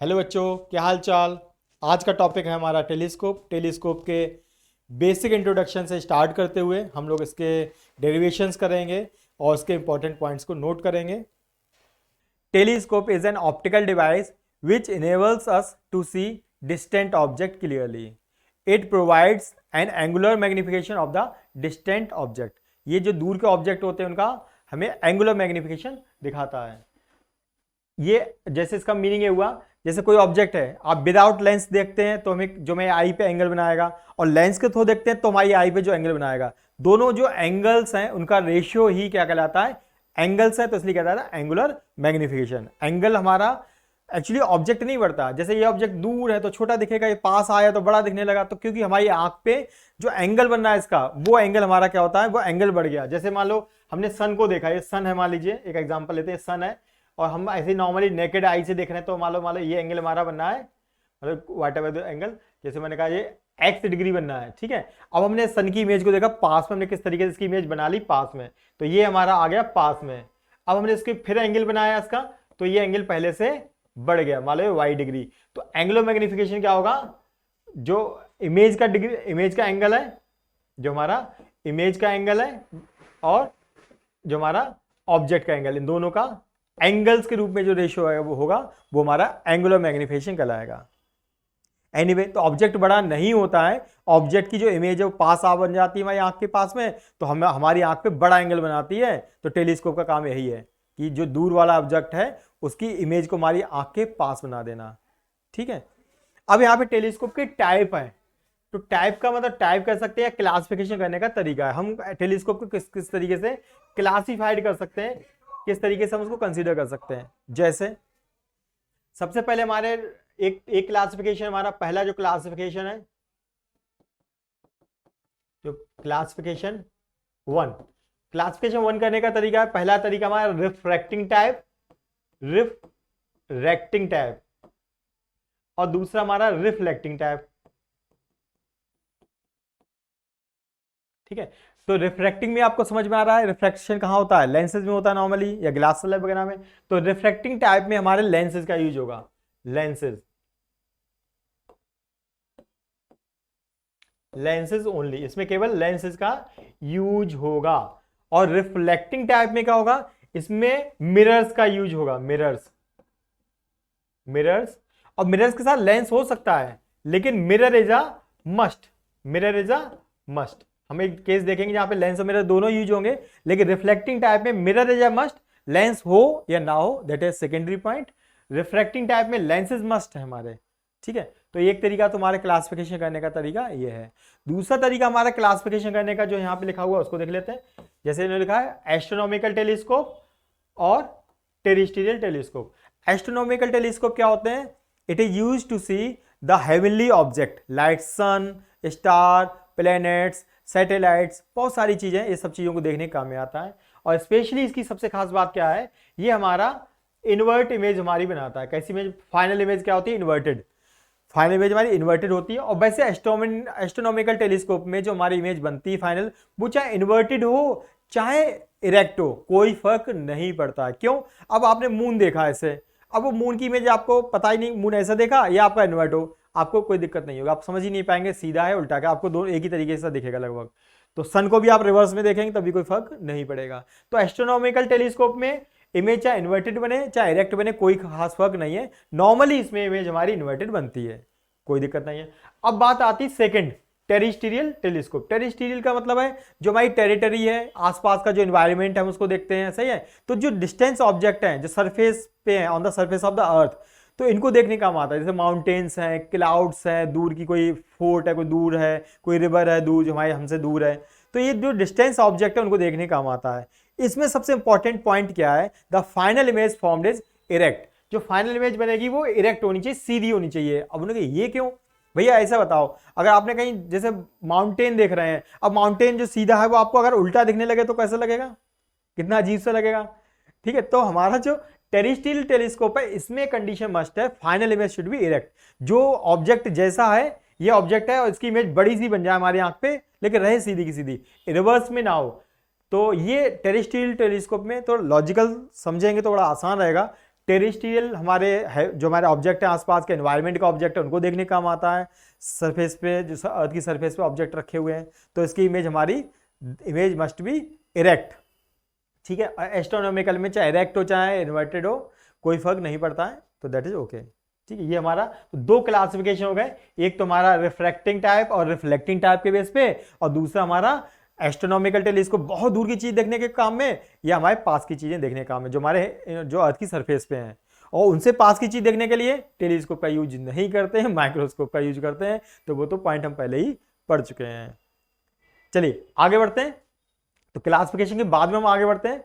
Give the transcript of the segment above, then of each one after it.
Hello बच्चों, क्या हाल चाल। आज का टॉपिक है हमारा टेलीस्कोप के बेसिक इंट्रोडक्शन से स्टार्ट करते हुए हम लोग इसके डेरिवेशंस करेंगे और उसके इंपॉर्टेंट पॉइंट्स को नोट करेंगे। Telescope is an optical device which enables us to see distant object clearly. It provides an angular magnification of the distant object. ये जो दूर के ऑब्जेक्ट होते हैं उनका हमें एंगुलर मैग्निफिकेशन दिखाता है। ये जैसे इसका मीनिंग ये हुआ, जैसे कोई ऑब्जेक्ट है, आप विदाउट लेंस देखते हैं तो हमें जो हमारी आई पे एंगल बनाएगा, और लेंस के थ्रू देखते हैं तो हमारी आई पे जो एंगल बनाएगा, दोनों जो एंगल्स हैं उनका रेशियो ही क्या कहलाता है, एंगल्स है। तो इसलिए कहता है एंगुलर मैग्निफिकेशन। एंगल हमारा एक्चुअली ऑब्जेक्ट नहीं बढ़ता। जैसे ये ऑब्जेक्ट दूर है तो छोटा दिखेगा, ये पास आया तो बड़ा दिखने लगा, तो क्योंकि हमारी आंख पे जो एंगल बन रहा है इसका, वो एंगल हमारा क्या होता है, वो एंगल बढ़ गया। जैसे मान लो हमने सन को देखा, ये सन है, मान लीजिए एक एग्जांपल लेते हैं, सन है और हम ऐसे नॉर्मली नेकेड आई से देख रहे हैं, तो मान लो ये एंगल हमारा बनना है, मतलब वाट एवर द एंगल, जैसे मैंने कहा ये x डिग्री बनना है, ठीक है। अब हमने सन की इमेज को देखा पास में, हमने किस तरीके से इसकी इमेज बना ली पास में, तो ये हमारा आ गया पास में। अब हमने इसके फिर एंगल बनाया इसका, तो ये एंगल पहले से बढ़ गया, मान लो y डिग्री। तो एंगुलर मैग्निफिकेशन क्या होगा, जो इमेज का डिग्री, इमेज का एंगल है, जो हमारा इमेज का एंगल है और जो हमारा ऑब्जेक्ट का एंगल, इन दोनों का एंगल्स के रूप में जो रेशियो है वो होगा, वो हमारा एंगुलर मैग्निफिकेशन कहलाएगा। एनीवे, तो ऑब्जेक्ट बड़ा नहीं होता है, ऑब्जेक्ट की जो इमेज है वो पास आ बन जाती है हमारी आंख के पास में, तो हम हमारी आंख पे बड़ा एंगल बनाती है। तो टेलीस्कोप का काम यही है कि जो दूर वाला ऑब्जेक्ट है उसकी इमेज को हमारी आंख के पास बना देना, ठीक है। अब यहाँ पे टेलीस्कोप के टाइप है, तो टाइप का मतलब टाइप कह सकते हैं, क्लासिफिकेशन करने का तरीका है। हम टेलीस्कोप को किस किस तरीके से क्लासिफाइड कर सकते हैं, किस तरीके से हम उसको कंसीडर कर सकते हैं। जैसे सबसे पहले हमारे एक क्लासिफिकेशन, हमारा पहला जो क्लासिफिकेशन है, जो क्लासिफिकेशन वन करने का तरीका है, पहला तरीका हमारा रिफ्रैक्टिंग टाइप, और दूसरा हमारा रिफ्लेक्टिंग टाइप, ठीक है। तो रिफ्रैक्टिंग में आपको समझ में आ रहा है, रिफ्रैक्शन कहां होता है, लेंसेज में होता है नॉर्मली, या ग्लास स्लैब वगैरह में। तो रिफ्रैक्टिंग टाइप में हमारे लेंसेज का यूज होगा, लेंसेज ओनली, इसमें केवल लेंसेज का यूज होगा। और रिफ्लेक्टिंग टाइप में क्या होगा, इसमें मिरर्स का यूज होगा, मिरर्स। और मिरर्स के साथ लेंस हो सकता है, लेकिन मिरर इज अ मस्ट। हम एक केस देखेंगे जहां पे लेंस और मिरर दोनों यूज होंगे, लेकिन रिफ्लेक्टिंग टाइप में mirror is a must, lens हो या ना हो that is secondary point. Refracting type में लेंसेज मस्ट है हमारे, ठीक है। तो एक तरीका तुम्हारे क्लासिफिकेशन करने का तरीका ये है। दूसरा तरीका हमारा क्लासिफिकेशन करने का जो यहाँ पे लिखा हुआ है उसको देख लेते हैं। जैसे इन्होंने लिखा है एस्ट्रोनॉमिकल टेलीस्कोप और टेरेस्ट्रियल टेलीस्कोप। एस्ट्रोनॉमिकल टेलीस्कोप क्या होते हैं, it is use to see the heavenly object like sun, star, planets, satellites, बहुत सारी चीजें, ये सब चीजों को देखने का काम में आता है। और स्पेशली इसकी सबसे खास बात क्या है, ये हमारा इन्वर्ट इमेज हमारी बनाता है। कैसी इमेज, फाइनल इमेज क्या होती है, इन्वर्टेड, फाइनल इमेज हमारी इन्वर्टेड होती है। और वैसे एस्ट्रोनॉमिकल टेलीस्कोप में जो हमारी इमेज बनती है फाइनल, वो चाहे इन्वर्टेड हो चाहे इरेक्ट हो, कोई फर्क नहीं पड़ता है। क्यों, अब आपने मून देखा ऐसे, अब वो मून की इमेज आपको पता ही नहीं मून ऐसा देखा या आपका इन्वर्ट हो, आपको कोई दिक्कत नहीं होगा, आप समझ ही नहीं पाएंगे सीधा है उल्टा का, आपको दो एक ही तरीके से दिखेगा लगभग। तो सन को भी आप रिवर्स में देखेंगे तभी कोई फर्क नहीं पड़ेगा। तो एस्ट्रोनॉमिकल टेलीस्कोप में इमेज चाहे इन्वर्टेड बने चाहे इरेक्ट बने, कोई खास फर्क नहीं है। नॉर्मली इसमें इमेज हमारी इन्वर्टेड बनती है, कोई दिक्कत नहीं है। अब बात आती है सेकंड, टेरेस्ट्रियल टेलीस्कोप। टेरेस्ट्रियल का मतलब है जो हमारी टेरिटरी है, आसपास का जो एनवायरनमेंट है हम उसको देखते हैं, सही है। तो जो डिस्टेंस ऑब्जेक्ट हैं, जो सरफेस पे हैं, on the surface of the earth, तो इनको देखने का काम आता है। जैसे माउंटेन्स हैं, क्लाउड्स हैं, दूर की कोई फोर्ट है, कोई दूर है, कोई रिवर है दूर जो हमारे हमसे दूर है, तो ये जो डिस्टेंस ऑब्जेक्ट है उनको देखने का काम आता है। इसमें सबसे इंपॉर्टेंट पॉइंट क्या है, the final image formed is erect. जो फाइनल इमेज बनेगी वो इरेक्ट होनी चाहिए, सीधी होनी चाहिए। अब उन्होंने ये क्यों, भैया ऐसा बताओ, अगर आपने कहीं जैसे माउंटेन देख रहे हैं, अब माउंटेन जो सीधा है वो आपको अगर उल्टा दिखने लगे तो कैसा लगेगा, कितना अजीब सा लगेगा, ठीक है। तो हमारा जो टेरेस्ट्रियल टेलीस्कोप है इसमें कंडीशन मस्ट है, final image should be erect. जो ऑब्जेक्ट जैसा है, ये ऑब्जेक्ट है और इसकी इमेज बड़ी सी बन जाए हमारी आंख पे, लेकिन रहे सीधी की सीधी, रिवर्स में ना हो। तो ये टेरेस्ट्रियल टेलीस्कोप में तो लॉजिकल समझेंगे तो बड़ा आसान रहेगा। टेरेस्ट्रियल हमारे है, जो हमारे ऑब्जेक्ट है आसपास के एनवायरनमेंट का ऑब्जेक्ट है उनको देखने काम आता है। सरफेस पे जो अर्थ की सरफेस पे ऑब्जेक्ट रखे हुए हैं तो इसकी इमेज मस्ट बी इरेक्ट, ठीक है। एस्ट्रोनॉमिकल में चाहे इरेक्ट हो चाहे इन्वर्टेड हो कोई फर्क नहीं पड़ता है, तो दैट इज ओके, ठीक है। ये हमारा दो क्लासिफिकेशन हो गए, एक तो हमारा रिफ्रैक्टिंग टाइप और रिफ्लेक्टिंग टाइप के बेस पे, और दूसरा हमारा एस्ट्रोनॉमिकल टेलीस्कोप बहुत दूर की चीज देखने के काम में, या हमारे पास की चीजें देखने के काम में जो हमारे जो अर्थ की सरफेस पे हैं, और उनसे पास की चीज देखने के लिए टेलीस्कोप का यूज नहीं करते हैं, माइक्रोस्कोप का यूज करते हैं। तो वो तो पॉइंट हम पहले ही पढ़ चुके हैं। चलिए आगे बढ़ते हैं। तो क्लासिफिकेशन के बाद में हम आगे बढ़ते हैं।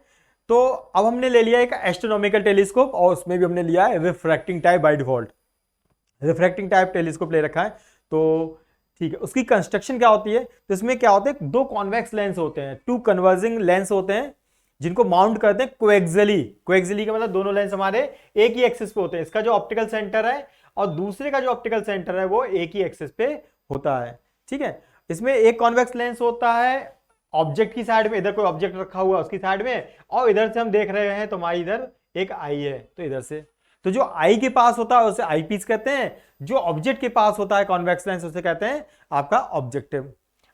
तो अब हमने ले लिया एक एस्ट्रोनॉमिकल टेलीस्कोप और उसमें भी हमने लिया है refracting type by default, refracting type telescope ले रखा है। तो ठीक है, उसकी कंस्ट्रक्शन क्या होती है, तो इसमें क्या होता है, दो कॉन्वेक्स लेंस होते हैं, टू कन्वर्जिंग लेंस होते हैं जिनको माउंट करते हैं कोएक्सियली। कोएक्सियली का मतलब दोनों लेंस हमारे एक ही एक्सिस पे होते हैं। इसका जो ऑप्टिकल सेंटर है और दूसरे का जो ऑप्टिकल सेंटर है वो एक ही एक्सिस पे होता है, ठीक है। इसमें एक कॉन्वेक्स लेंस होता है ऑब्जेक्ट की साइड में, इधर कोई ऑब्जेक्ट रखा हुआ उसकी साइड में, और इधर से हम देख रहे हैं तो हमारी इधर एक आई है, तो इधर से, तो जो आई के पास होता है उसे आई पीस कहते हैं, जो ऑब्जेक्ट के पास होता है कॉन्वेक्स लेंस उसे कहते हैं आपका ऑब्जेक्टिव।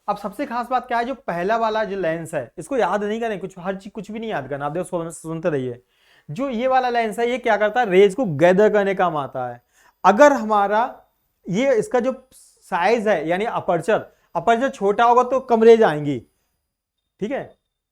अब सबसे खास बात क्या है, जो पहला वाला जो लेंस है इसको याद नहीं करें, हर चीज कुछ भी नहीं याद करना, आप देखो सुनते रहिए। जो ये वाला लेंस है ये क्या करता है, रेज को गैदर करने काम आता है। अगर हमारा ये इसका जो साइज है यानी अपर्चर छोटा होगा तो कम रेज आएंगी, ठीक है।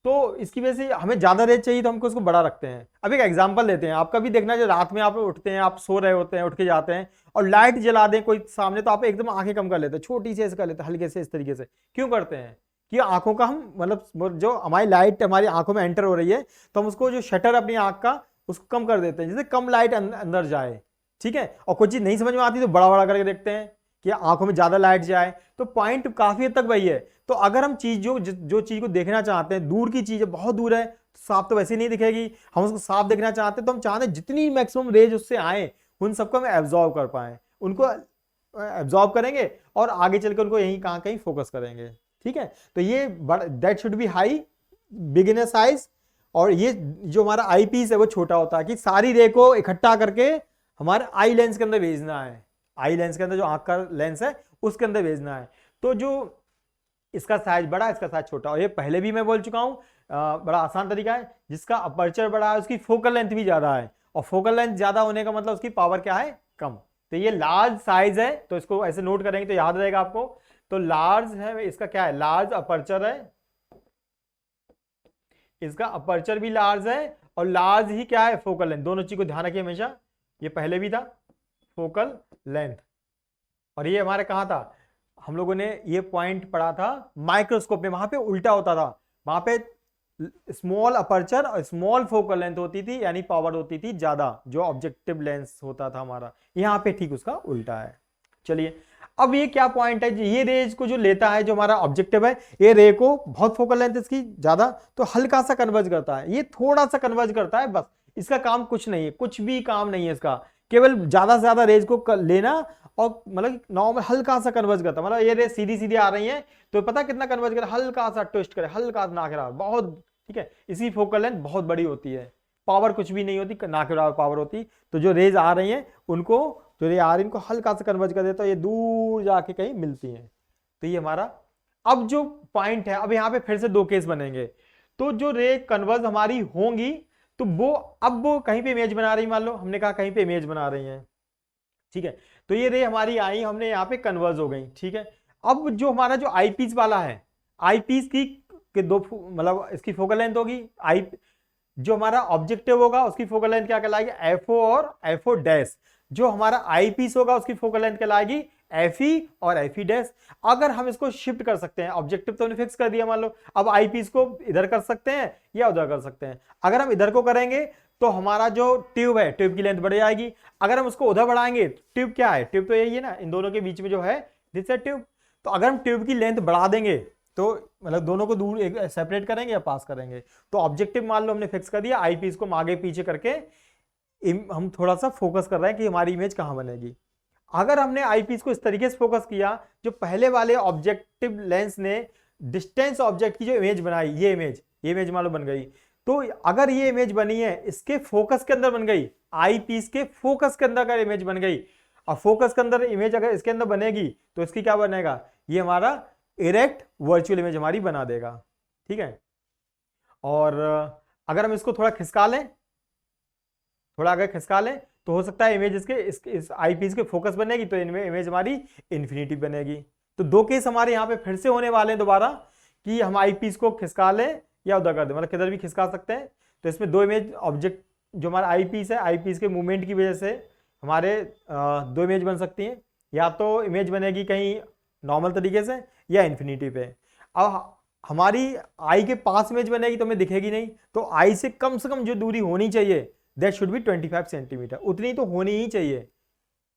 तो इसकी वजह से हमें ज्यादा रेज चाहिए तो हमको उसको बड़ा रखते हैं। अब एक एग्जांपल लेते हैं, आपका भी देखना, जो रात में आप उठते हैं, आप सो रहे होते हैं, उठ के जाते हैं और लाइट जला दें कोई सामने, तो आप एकदम आंखें कम कर लेते हैं, छोटी सी ऐसे कर लेते हैं, हल्के से इस तरीके से। क्यों करते हैं कि आंखों का हम मतलब जो हमारी लाइट हमारी आंखों में एंटर हो रही है तो हम उसको जो शटर अपनी आंख का उसको कम कर देते हैं जिससे कम लाइट अंदर जाए, ठीक है। और कोई चीज नहीं समझ में आती तो बड़ा बड़ा करके देखते हैं कि आंखों में ज्यादा लाइट जाए। तो पॉइंट काफी हद तक वही है। तो अगर हम चीज जो चीज को देखना चाहते हैं, दूर की चीज है, बहुत दूर है, साफ तो वैसे नहीं दिखेगी, हम उसको साफ देखना चाहते हैं तो हम चाहते हैं जितनी मैक्सिमम रेज उससे आए उन सबको हम एब्जॉर्ब कर पाए, उनको एब्जॉर्ब करेंगे और आगे चलकर उनको यहीं कहीं फोकस करेंगे, ठीक है। तो ये that should be high beginner size, और ये जो हमारा आई पीस है वो छोटा होता है कि सारी रे को इकट्ठा करके हमारे आई लेंस के अंदर भेजना है, आई लेंस के अंदर जो आंख का लेंस है उसके अंदर भेजना है। तो जो इसका साइज बड़ा, इसका साइज छोटा, और ये पहले भी मैं बोल चुका हूं, बड़ा आसान तरीका है। जिसका अपर्चर बड़ा है उसकी फोकल लेंथ भी ज्यादा है, और फोकल लेंथ ज्यादा होने का मतलब उसकी पावर क्या है, कम। तो ये लार्ज साइज है, तो इसको ऐसे नोट करेंगे तो याद रहेगा आपको। तो लार्ज है, इसका क्या है, लार्ज अपर्चर है, इसका अपर्चर भी लार्ज है, और लार्ज ही क्या है, फोकल लेंथ। दोनों चीज को ध्यान रखिए हमेशा, ये पहले भी था फोकल लेंथ। और ये हमारे कहां था, हम लोगों ने ये पॉइंट पढ़ा था माइक्रोस्कोप में, वहां पे उल्टा होता था, वहां पे स्मॉल अपर्चर और स्मॉल फोकल लेंथ होती थी, यानी पावर होती थी ज्यादा, जो ऑब्जेक्टिव लेंस होता था हमारा। यहाँ पे ठीक उसका उल्टा है। चलिए अब ये क्या पॉइंट है, ये रेज को जो लेता है, जो हमारा ऑब्जेक्टिव है, ये रे को बहुत फोकल लेंथ इसकी ज्यादा, तो हल्का सा कन्वर्ज करता है, ये थोड़ा सा कन्वर्ज करता है बस, इसका काम कुछ नहीं है, कुछ भी काम नहीं है इसका, केवल ज्यादा से ज्यादा रेज को लेना और मतलब नॉर्मल हल्का सा कन्वर्ज करता है। मतलब ये रेज सीधी सीधी आ रही है तो पता कितना कन्वर्ज करे, हल्का सा ट्विस्ट करे, हल्का सा ना करा, बहुत, ठीक है। इसी फोकल लेंथ बहुत बड़ी होती है, पावर कुछ भी नहीं होती, ना के बराबर पावर होती। तो जो रेज आ रही हैं उनको, जो रे आ रही है इनको हल्का सा कन्वर्ज कर देता है, ये दूर जाके कहीं मिलती हैं। तो ये हमारा अब जो पॉइंट है, अब यहाँ पे फिर से दो केस बनेंगे। तो जो रे कन्वर्ज हमारी होंगी तो वो कहीं पे इमेज बना रही, मान लो हमने कहा कहीं पे इमेज बना रही है, ठीक है। तो ये रे हमारी आई, हमने यहाँ पे कन्वर्ज हो गई, ठीक है। अब जो हमारा जो आई पीस वाला है, आई पीस की दो मतलब इसकी फोकल लेंथ होगी, आई जो हमारा ऑब्जेक्टिव होगा उसकी फोकल लेंथ क्या कहलाएगी, एफओ और एफओ डैश। जो हमारा आई पीस होगा उसकी फोकल लेंथ कहलाएगी एफई और एफई डैश। अगर हम इसको शिफ्ट कर सकते हैं, ऑब्जेक्टिव तो हमने फिक्स कर दिया मान लो, अब आई पीस को इधर कर सकते हैं या उधर कर सकते हैं। अगर हम इधर को करेंगे तो हमारा जो ट्यूब है, ट्यूब की लेंथ बढ़ जाएगी। अगर हम उसको उधर बढ़ाएंगे, ट्यूब क्या है, ट्यूब तो यही है ना, इन दोनों के बीच में जो है दिस है ट्यूब। तो अगर हम ट्यूब की लेंथ बढ़ा देंगे तो मतलब दोनों को दूर एक सेपरेट करेंगे या पास करेंगे। तो ऑब्जेक्टिव मान लो हमने फिक्स कर दिया, आई पीस को आगे पीछे करके हम थोड़ा सा फोकस कर रहे हैं कि हमारी इमेज कहां बनेगी। अगर हमने आई पीस को इस तरीके से फोकस किया, जो पहले वाले ऑब्जेक्टिव लेंस ने डिस्टेंस ऑब्जेक्ट की जो इमेज बनाई, ये इमेज मान लो बन गई, तो अगर ये इमेज बनी है इसके फोकस के अंदर बन गई, आई पीस के फोकस के अंदर अगर इमेज बन गई, और फोकस के अंदर इमेज अगर इसके अंदर बनेगी तो इसकी क्या बनेगा, ये हमारा इरेक्ट वर्चुअल इमेज हमारी बना देगा। ठीक है, और अगर हम इसको थोड़ा खिसका लें, थोड़ा अगर खिसका लें तो हो सकता है इमेज इस आई पीस के फोकस बनेगी तो इनमें इमेज हमारी इन्फिनिटी बनेगी। तो दो केस हमारे यहाँ पे फिर से होने वाले हैं दोबारा, कि हम आई पीस को खिसका लें या उधर कर दें, मतलब किधर भी खिसका सकते हैं। तो इसमें दो इमेज ऑब्जेक्ट, जो हमारा आई पीस है, आई पीस के मूवमेंट की वजह से हमारे दो इमेज बन सकती हैं, या तो इमेज बनेगी कहीं नॉर्मल तरीके से या इन्फिनिटी पे। अब हमारी आई के पास इमेज बनेगी तो हमें दिखेगी नहीं, तो आई से कम जो दूरी होनी चाहिए दैट शुड बी 25 सेंटीमीटर, उतनी तो होनी ही चाहिए,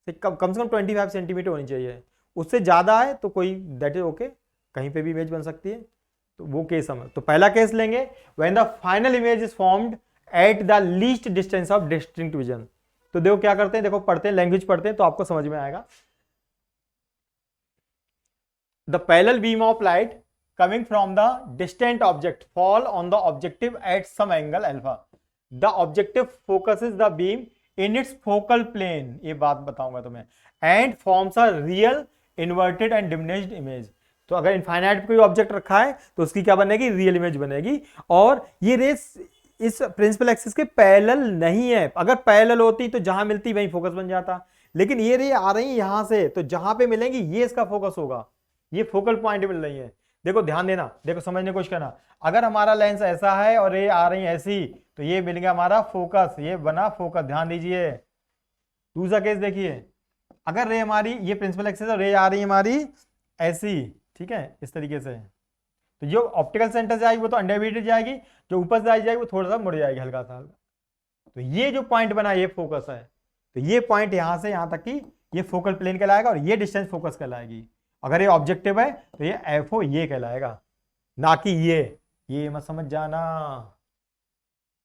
कम से कम 25 सेंटीमीटर होनी चाहिए। उससे ज़्यादा है तो कोई दैट इज ओके, कहीं पे भी इमेज बन सकती है। तो वो केस हम, तो पहला केस लेंगे when the final image is formed at the least distance of distinct vision. तो देखो क्या करते हैं, देखो पढ़ते हैं, लैंग्वेज पढ़ते हैं तो आपको समझ में आएगा। The parallel beam of light coming from the distant object fall on the objective at some angle alpha. The objective focuses the beam in its focal plane, ये बात बताऊंगा तुम्हें, and forms a real inverted and diminished image. तो अगर infinite कोई object रखा है तो उसकी क्या बनेगी, रियल इमेज बनेगी। और ये रेस इस प्रिंसिपल एक्सिस के पैरेलल नहीं है, अगर पैरेलल होती तो जहां मिलती वहीं फोकस बन जाता, लेकिन ये रे आ रही है यहां से, तो जहां पे मिलेंगी ये इसका फोकस होगा, ये फोकल पॉइंट मिल रही है। देखो ध्यान देना, देखो समझने की कोशिश करना, अगर हमारा लेंस ऐसा है और ये आ रही है ऐसी, तो ये मिल गया हमारा फोकस, ये बना फोकस, ध्यान दीजिए। दूसरा केस देखिए, अगर रे हमारी ये प्रिंसिपल एक्सिस और रे आ रही है हमारी ऐसी, ठीक है, इस तरीके से, तो जो ऑप्टिकल सेंटर से आएगी वो तो अंडरविटेड जाएगी, जो ऊपर से आई जाएगी वो थोड़ा सा मुड़ जाएगी, हल्का सा। तो ये जो पॉइंट बना ये फोकस है, तो ये पॉइंट यहां से यहां तक की ये फोकल प्लेन कहलाएगा और ये डिस्टेंस फोकस कहलाएगी। अगर ये ऑब्जेक्टिव है तो ये एफओ ये कहलाएगा, ना कि ये मत समझ जाना।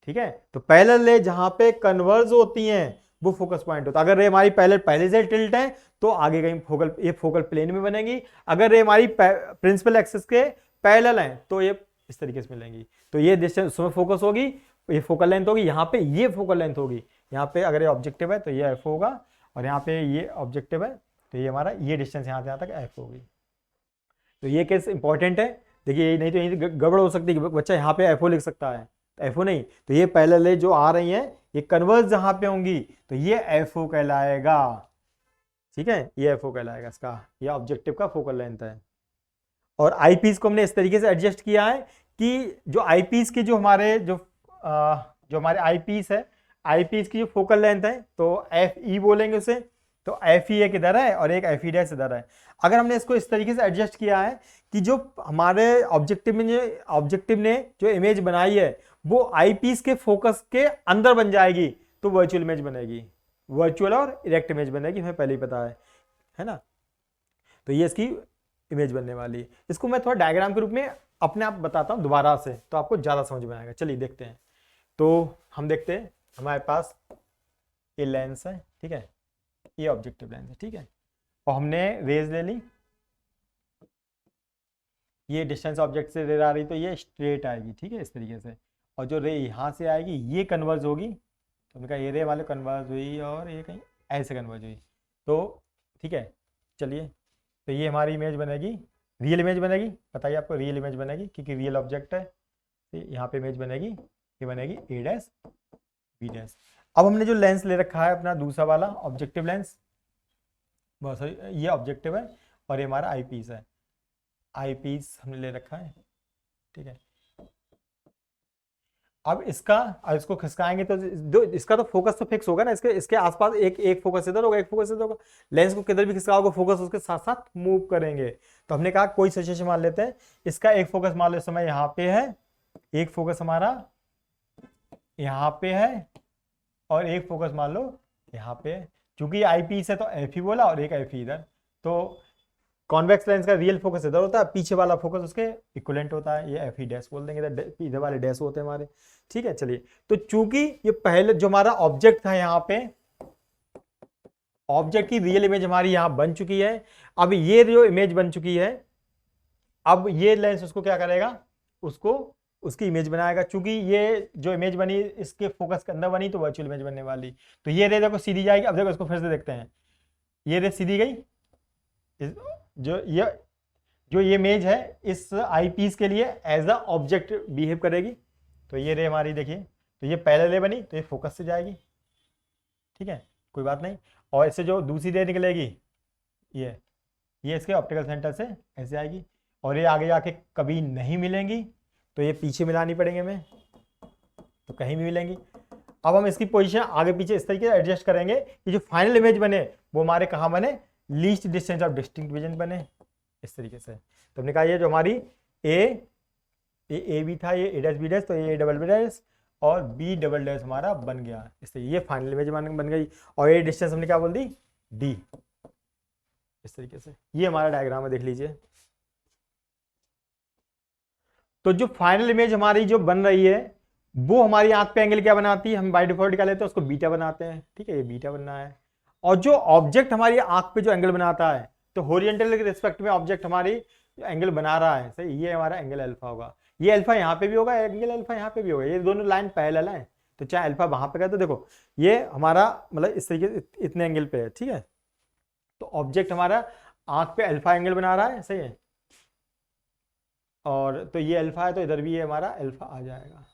ठीक है, तो पैरेलल रे जहां पे कन्वर्ज होती हैं वो फोकस पॉइंट होता है। अगर रे हमारी पहले से टिल्ट है तो आगे कहीं ये फोकल प्लेन में बनेगी। अगर रे हमारी प्रिंसिपल एक्सिस के पैरेलल हैं तो ये इस तरीके से मिलेंगी। तो ये डिस्टेंस उसमें फोकस होगी, ये फोकल लेंथ होगी, यहाँ पे ये फोकल लेंथ होगी। यहाँ पे अगर ये ऑब्जेक्टिव है तो ये एफ होगा, और यहाँ पे ये ऑब्जेक्टिव है तो ये हमारा ये डिस्टेंस यहाँ से यहाँ तक एफ होगी। तो ये केस इंपॉर्टेंट है, देखिए नहीं तो यही गड़बड़ हो सकती है कि बच्चा यहाँ पे एफओ लिख सकता है, तो एफओ नहीं, तो ये पैरेलल जो आ रही हैं ये कन्वर्ज जहाँ पे होंगी तो ये एफओ कहलाएगा। ठीक है, ये एफओ कहलाएगा, इसका ये ऑब्जेक्टिव का फोकल लेंथ है। और आईपीस को हमने इस तरीके से एडजस्ट किया है कि जो आईपीस की जो हमारे आईपीस है, आईपीस की जो फोकल लेंथ है तो एफ ई बोलेंगे उसे, तो एफ ई एक इधर है और एक एफ ई डैश इधर है। अगर हमने इसको इस तरीके से एडजस्ट किया है कि जो हमारे ऑब्जेक्टिव ने जो इमेज बनाई है वो आईपीस के फोकस के अंदर बन जाएगी तो वर्चुअल इमेज बनेगी, वर्चुअल और इरेक्ट इमेज बनेगी, हमें पहले ही पता है ना। तो ये इसकी इमेज बनने वाली है। इसको मैं थोड़ा डायग्राम के रूप में अपने आप बताता हूँ दोबारा से, तो आपको ज़्यादा समझ में आएगा। चलिए देखते हैं। तो हम देखते हैं, हमारे पास ये लेंस है, ठीक है, ये ऑब्जेक्टिव लेंस है, ठीक है, और हमने रेज ले ली, ये डिस्टेंस ऑब्जेक्ट से रे आ रही तो ये स्ट्रेट आएगी, ठीक है, इस तरीके से, और जो रे यहाँ से आएगी ये कन्वर्ज होगी, तो हमने कहा ये रे वाले कन्वर्ज हुई और ये कहीं ऐसे कन्वर्ज हुई, तो ठीक है। चलिए, तो ये हमारी इमेज बनेगी, रियल इमेज बनेगी, बताइए आपको रियल इमेज बनेगी क्योंकि रियल ऑब्जेक्ट है, तो यहाँ पे इमेज बनेगी, ये बनेगी ए डैश बी डैश। अब हमने जो लेंस ले रखा है अपना दूसरा वाला ऑब्जेक्टिव लेंस, बहुत सॉरी, ये ऑब्जेक्टिव है और ये हमारा आई पीस है, आई पीस हमने ले रखा है, ठीक है। अब इसको खिसकाएंगे तो इसका तो फोकस तो फिक्स होगा ना, इसके आसपास एक फोकस इधर होगा, एक फोकस इधर होगा, लेंस को किधर भी खिसकाओगे फोकस उसके साथ साथ मूव करेंगे। तो हमने कहा कोई सिचुएशन मान लेते हैं, इसका एक फोकस मान लो इस समय यहाँ पे है, एक फोकस हमारा यहाँ पे है और एक फोकस मान लो यहाँ पे है। चूंकि आई पीस है तो एफ ही बोला और एक एफ ही इधर, तो कॉन्वेक्स लेंस का रियल फोकस इधर होता है, पीछे वाला फोकस उसके इक्विवेलेंट होता है, ये एफ ई डैश बोल देंगे, इधर वाले डैश होते हैं हमारे, ठीक है। चलिए, तो चूंकि ये पहले जो हमारा ऑब्जेक्ट था यहाँ पे, ऑब्जेक्ट की रियल इमेज हमारी यहाँ बन चुकी है, अब ये जो इमेज बन चुकी है, अब ये लेंस उसको क्या करेगा, उसको उसकी इमेज बनाएगा। चूंकि ये जो इमेज बनी इसके फोकस के अंदर बनी तो वर्चुअल इमेज बनने वाली। तो ये रे देखो सीधी जाएगी। अब देखो इसको फिर से देखते हैं, ये रे सीधी गई। जो ये इमेज है इस आई पीस के लिए एज अ ऑब्जेक्ट बिहेव करेगी। तो ये रे हमारी देखिए, तो ये पहले रे बनी तो ये फोकस से जाएगी, ठीक है, कोई बात नहीं। और इससे जो दूसरी रे निकलेगी ये इसके ऑप्टिकल सेंटर से ऐसे आएगी, और ये आगे जाके कभी नहीं मिलेंगी तो ये पीछे मिलानी पड़ेंगे हमें, तो कहीं भी मिलेंगी। अब हम इसकी पोजीशन आगे पीछे इस तरीके से एडजस्ट करेंगे कि जो फाइनल इमेज बने वो हमारे कहाँ बने, least distance of distinct vision बने, इस तरीके से। तो हमने कहा ये जो हमारी ए भी था, ये ए डैश बी डैश, तो ए डबल बी डैश और बी डबल डैश हमारा बन गया, इसलिए ये फाइनल इमेज बन गई। और ये डिस्टेंस हमने क्या बोल दी, डी, इस तरीके से। ये हमारा डायग्राम है, देख लीजिए। तो जो फाइनल इमेज हमारी जो बन रही है वो हमारी आंख पे एंगल क्या बनाती है, हम बाय डिफॉल्ट क्या लेते हैं उसको बीटा बनाते हैं, ठीक है, ये बीटा बनना है। और जो ऑब्जेक्ट हमारी आंख पे जो एंगल बनाता है, तो हॉरिजॉन्टल के रिस्पेक्ट में ऑब्जेक्ट हमारी एंगल बना रहा है, सही, ये हमारा एंगल अल्फा होगा। ये अल्फा यहाँ पे भी होगा, एंगल अल्फा यहाँ पे भी होगा, ये दोनों लाइन पैरेलल है। तो चाहे अल्फा वहां पे गया तो देखो ये हमारा मतलब इस तरीके से इतने एंगल पे है, ठीक है। तो ऑब्जेक्ट हमारा आंख पे अल्फा एंगल बना रहा है, सही है। और तो ये अल्फा है तो इधर भी ये हमारा अल्फा आ जाएगा।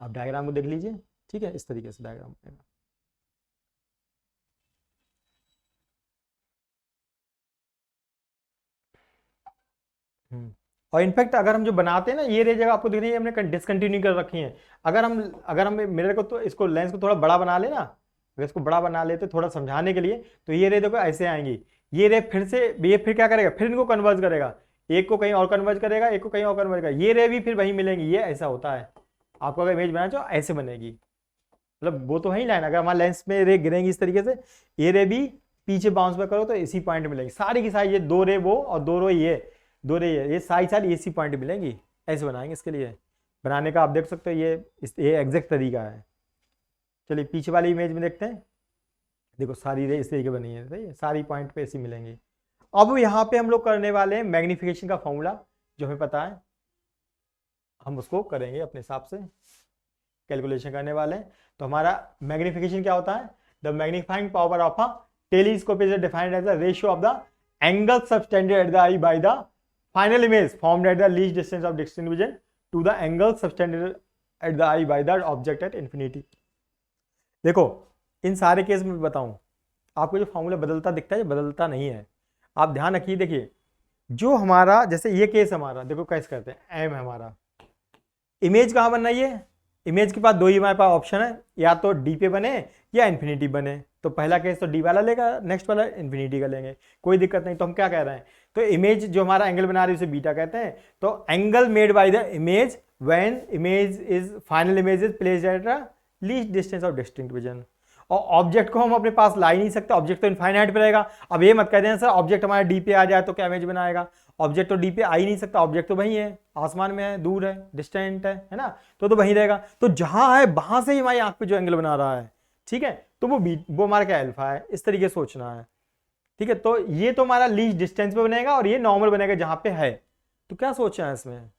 आप डायग्राम को देख लीजिए, ठीक है, इस तरीके से डायग्राम बनेगा। और इनफैक्ट अगर हम जो बनाते हैं ना, ये जगह आपको दिख रही है हमने डिसकंटिन्यू कर रखी है। अगर हम मिरर को तो इसको लेंस को थोड़ा बड़ा बना लेना, अगर इसको बड़ा बना लेते थोड़ा समझाने के लिए, तो ये रे देखो ऐसे आएंगी। ये रे फिर से ये फिर क्या करेगा, फिर इनको कन्वर्ज करेगा, एक को कहीं और कन्वर्ज करेगा, एक को कहीं और कन्वर्ज करेगा, ये रे भी फिर वहीं मिलेंगी। ये ऐसा होता है, आपको अगर इमेज बनाना चाहो ऐसे बनेगी, मतलब वो तो है ही लाइन। अगर हमारे लेंस में रे गिरेंगी इस तरीके से, ये रे भी पीछे बाउंस बैक करो तो इसी पॉइंट मिलेंगी सारी की सारी। ये दो रे वो और दो रे ये सारी सारी इसी पॉइंट मिलेंगी। ऐसे बनाएंगे, इसके लिए बनाने का आप देख सकते हो, ये एग्जैक्ट तरीका है। चलिए पीछे वाली इमेज में देखते हैं, देखो सारी रे इस तरीके बनी है, सही है, सारी पॉइंट पे ऐसी मिलेंगी। अब यहाँ पे हम लोग करने वाले हैं मैग्निफिकेशन का फॉर्मूला, जो हमें पता है हम उसको करेंगे अपने हिसाब से, कैलकुलेशन करने वाले हैं। तो हमारा मैग्निफिकेशन क्या होता है, the magnifying power of a telescope is defined as the ratio of the angle subtended at the eye by the final image formed at the least distance of distinct vision to the angle subtended at the eye by the object at infinity. देखो इन सारे case में बताऊं, आपको जो formula बदलता दिखता है, बदलता नहीं है, आप ध्यान रखिए। देखिए जो हमारा जैसे ये केस हमारा, देखो कैसे करते हैं, एम है हमारा, इमेज कहाँ बन रही है, इमेज के पास दो ही हमारे पास ऑप्शन है, या तो डी पे बने या इन्फिनिटी बने। तो पहला केस तो डी वाला लेगा, नेक्स्ट वाला इन्फिनिटी का लेंगे, कोई दिक्कत नहीं। तो हम क्या कह रहे हैं, तो इमेज जो हमारा एंगल बना रही है उसे बीटा कहते हैं। तो angle made by the image when image is final image is placed at the least distance of distinct vision. और ऑब्जेक्ट को हम अपने पास ला ही नहीं सकते, ऑब्जेक्ट तो इनफाइनाइट पे रहेगा। अब ये मत कह देना सर ऑब्जेक्ट हमारा डी पे आ जाए तो क्या इमेज बनाएगा, ऑब्जेक्ट तो डी पे आ ही नहीं सकता, ऑब्जेक्ट तो वही है, आसमान में है, दूर है, डिस्टेंट है ना, तो वहीं रहेगा। तो जहां है वहां से ही हमारी आंख पे जो एंगल बना रहा है, ठीक है, तो वो हमारा क्या अल्फा है, इस तरीके से सोचना है, ठीक है। तो ये तो हमारा लीस्ट डिस्टेंस पे बनेगा और ये नॉर्मल बनेगा जहां पे है। तो क्या सोचा है इसमें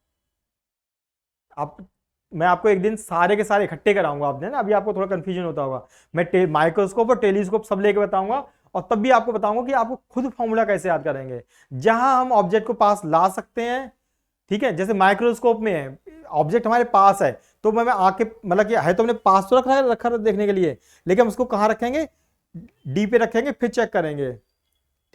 आप, मैं आपको एक दिन सारे के सारे इकट्ठे कराऊंगा, आपने ना, अभी आपको थोड़ा कंफ्यूजन होता होगा, मैं माइक्रोस्कोप और टेलीस्कोप सब लेके बताऊंगा, और तब भी आपको बताऊंगा कि आपको खुद फॉर्मूला कैसे याद करेंगे, जहां हम ऑब्जेक्ट को पास ला सकते हैं, ठीक है। जैसे माइक्रोस्कोप में है, ऑब्जेक्ट हमारे पास है, तो मैं आके मतलब कि है तो हमने पास तो रखा देखने के लिए, लेकिन हम उसको कहाँ रखेंगे, डी पे रखेंगे, फिर चेक करेंगे,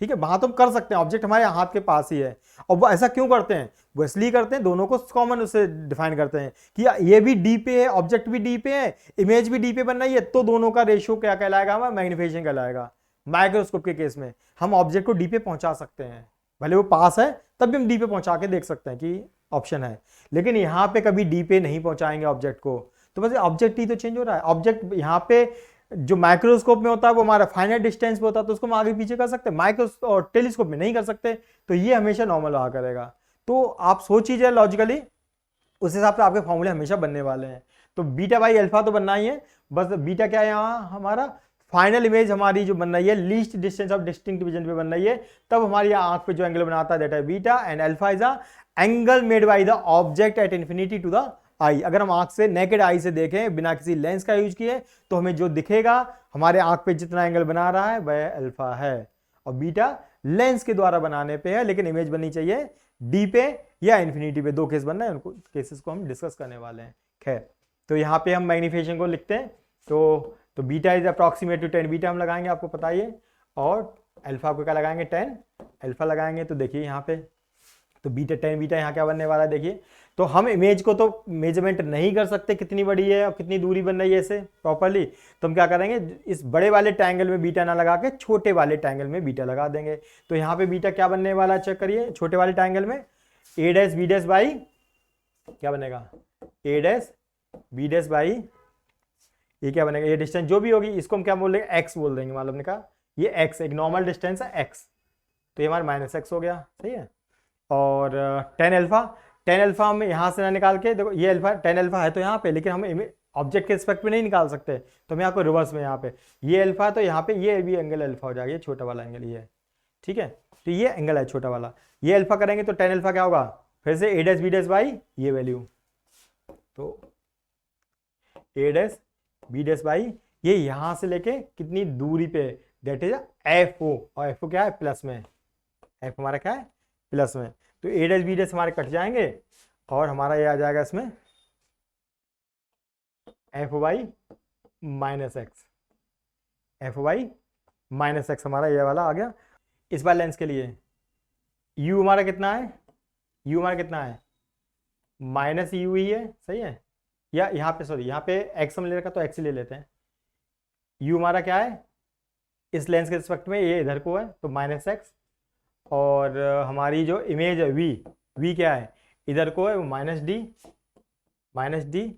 ठीक है। वहां तो हम कर सकते हैं, ऑब्जेक्ट हमारे हाथ के पास ही है। और वो ऐसा क्यों करते हैं, वो इसलिए करते हैं, दोनों को कॉमन उससे डिफाइन करते हैं कि ये भी डी पे है, ऑब्जेक्ट भी डी पे है, इमेज भी डी पे बन रही है, तो दोनों का रेशियो क्या कहलाएगा, हमारा मैग्नीफिकेशन कहलाएगा। माइक्रोस्कोप के केस में हम ऑब्जेक्ट को डी पे पहुंचा सकते हैं, भले वो पास है तब भी हम डी पे पहुंचा के देख सकते हैं कि ऑप्शन है, लेकिन यहाँ पे कभी डी पे नहीं पहुंचाएंगे ऑब्जेक्ट को। तो बस ऑब्जेक्ट ही तो चेंज हो रहा है, ऑब्जेक्ट यहाँ पे जो माइक्रोस्कोप में होता है वो हमारा फाइनाइट डिस्टेंस पे होता है, तो उसको हम आगे पीछे कर सकते हैं, माइक्रोस्कोप और टेलीस्कोप में नहीं कर सकते, तो ये हमेशा नॉर्मल रहा करेगा। तो आप सोच लीजिए लॉजिकली, उस हिसाब से आपके फॉर्मूले हमेशा बनने वाले हैं। तो बीटा बाई अल्फा तो बनना ही है, बस बीटा क्या है यहाँ हमारा फाइनल इमेज हमारी जो बन रही है least distance of distinct vision पे बन रही है, तब हमारी आंख पे जो एंगल बनाता है दैट है beta, and alpha is a angle made by the object at infinity to the eye. अगर हम आंख से नेकेड आई से देखें बिना किसी लेंस का यूज किए तो हमें जो दिखेगा हमारे आंख पे जितना एंगल बना रहा है वह अल्फा है, और बीटा लेंस के द्वारा बनाने पे है, लेकिन इमेज बननी चाहिए डी पे या इंफिनिटी पे। दो केस बन रहे हैं, उनको केसेस को हम डिस्कस करने वाले हैं। खैर, तो यहाँ पे हम मैग्निफिकेशन को लिखते हैं, तो beta is approximate to 10 beta हम लगाएंगे, आपको पता ही है, और अल्फा को क्या लगाएंगे 10 अल्फा लगाएंगे। तो देखिए यहाँ पे तो बीटा 10 बीटा यहाँ क्या बनने वाला है देखिए। तो हम इमेज को तो मेजरमेंट नहीं कर सकते कितनी बड़ी है और कितनी दूरी बन रही है इसे प्रॉपरली, तो हम क्या करेंगे इस बड़े वाले ट्रायंगल में बीटा ना लगा के छोटे वाले ट्रायंगल में बीटा लगा देंगे। तो यहाँ पे बीटा क्या बनने वाला है चेक करिए, छोटे वाले ट्रायंगल में ए डैश बी डैश बाई क्या बनेगा ए डैश बी डैश बाई, ये क्या बनेगा ये डिस्टेंस जो भी होगी इसको हम क्या बोल देंगे एक्स बोल देंगे, मालूम ने कहा ये एक्स एक नॉर्मल डिस्टेंस है एक्स, तो ये हमारा माइनस एक्स हो गया, सही है। और 10 अल्फा हम यहाँ से ना निकाल के देखो ये अल्फा 10 अल्फा है तो यहाँ पे, लेकिन हम ऑब्जेक्ट के रिस्पेक्ट में नहीं निकाल सकते, तो हम यहाँ को रिवर्स में यहाँ पे ये अल्फा तो यहाँ पे ये भी एंगल अल्फा हो जाएगा, ये छोटा वाला एंगल ये है, ठीक है। तो ये एंगल है छोटा वाला, ये अल्फा करेंगे तो 10 अल्फा क्या होगा फिर से ए डैश बी डैश बाई ये वैल्यू, तो A dash B dash by ये यहाँ से लेके कितनी दूरी पे दैट इज एफ ओ, और एफ ओ क्या है प्लस में, एफ हमारा क्या है प्लस में, तो ए डैश बी डैश हमारे कट जाएंगे और हमारा ये आ जाएगा इसमें F Y minus X, F Y minus X हमारा ये वाला आ गया। इस बार लेंस के लिए u हमारा कितना है, u हमारा कितना है माइनस यू ही है, सही है, या यहाँ पे सॉरी यहाँ पे x हम ले रखा तो x ही ले लेते हैं। u हमारा क्या है इस लेंस के रिस्पेक्ट में ये इधर को है तो माइनस एक्स, और हमारी जो इमेज है v क्या है इधर को है वो माइनस डी,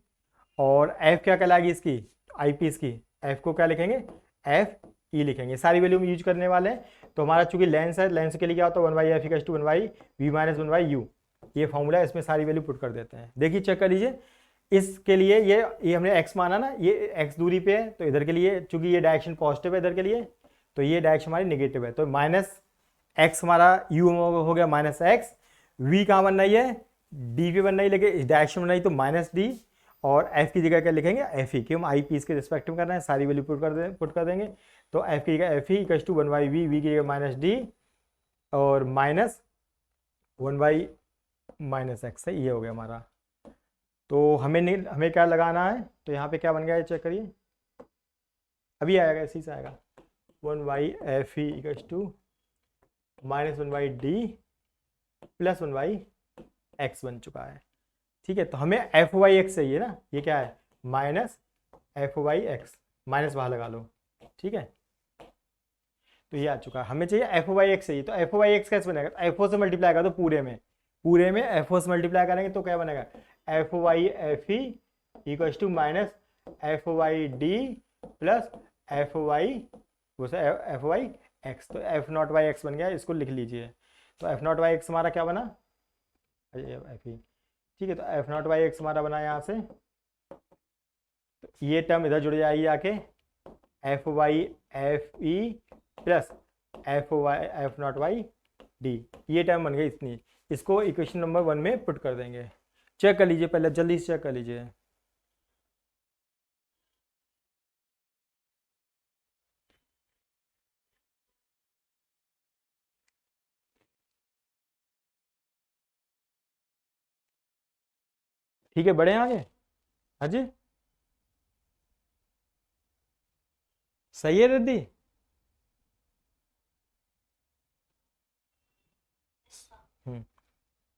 और f क्या कहलाएगी इसकी आई पीस की, f को क्या लिखेंगे एफ ई लिखेंगे, सारी वैल्यू हम यूज करने वाले हैं। तो हमारा चूंकि लेंस है, लेंस के लिए क्या होता है 1/f equals to 1/v minus 1/u, ये फॉर्मूला है, इसमें सारी वैल्यू पुट कर देते हैं। देखिए चेक कर लीजिए, इसके लिए ये हमने x माना ना, ये x दूरी पे है, तो इधर के लिए चूंकि ये डायरेक्शन पॉजिटिव है इधर के लिए, तो ये डायरेक्शन हमारी नेगेटिव है, तो माइनस x हमारा u हो गया माइनस एक्स, v कहाँ बन रही है d पे बन रही है, लेकिन इस डायरेक्शन बन रही तो माइनस डी, और f की जगह क्या लिखेंगे एफ ई, कि हम आई पीस के रिस्पेक्ट में कर रहे हैं, सारी वैल्यू पुट कर देंगे। तो f की जगह F E equals to 1/v, v की जगह माइनस डी और माइनस 1/-x है, ये हो गया हमारा। तो हमें क्या लगाना है, तो यहाँ पे क्या बन गया है चेक करिए, अभी आएगा इसी से आएगा 1/f E equals to minus 1/d plus 1/x बन चुका है, ठीक है। तो हमें एफ वाई एक्स चाहिए ना, ये क्या है minus F Y X, minus बाहर लगा लो, ठीक है। तो ये आ चुका है, हमें चाहिए एफ वाई एक्स चाहिए, तो एफ वाई एक्स कैसे बनेगा, एफ ओ से मल्टीप्लाई कर दो पूरे में एफ ओ से मल्टीप्लाई करेंगे तो क्या बनेगा F Y F E equals to minus F Y D plus F Y X, तो एफ नॉट वाई एक्स बन गया, इसको लिख लीजिए। तो एफ नॉट वाई एक्स हमारा क्या बना एफ ई, ठीक है। तो एफ नॉट वाई एक्स हमारा बना यहाँ से, तो ये टर्म इधर जुड़ जाएगी आके F Y F E plus F naught Y D, ये टर्म बन गई इतनी, इसको इक्वेशन नंबर 1 में पुट कर देंगे। चेक कर लीजिए पहले जल्दी से चेक कर लीजिए, ठीक है बढ़े आगे, हाँ जी सही है रिद्धि,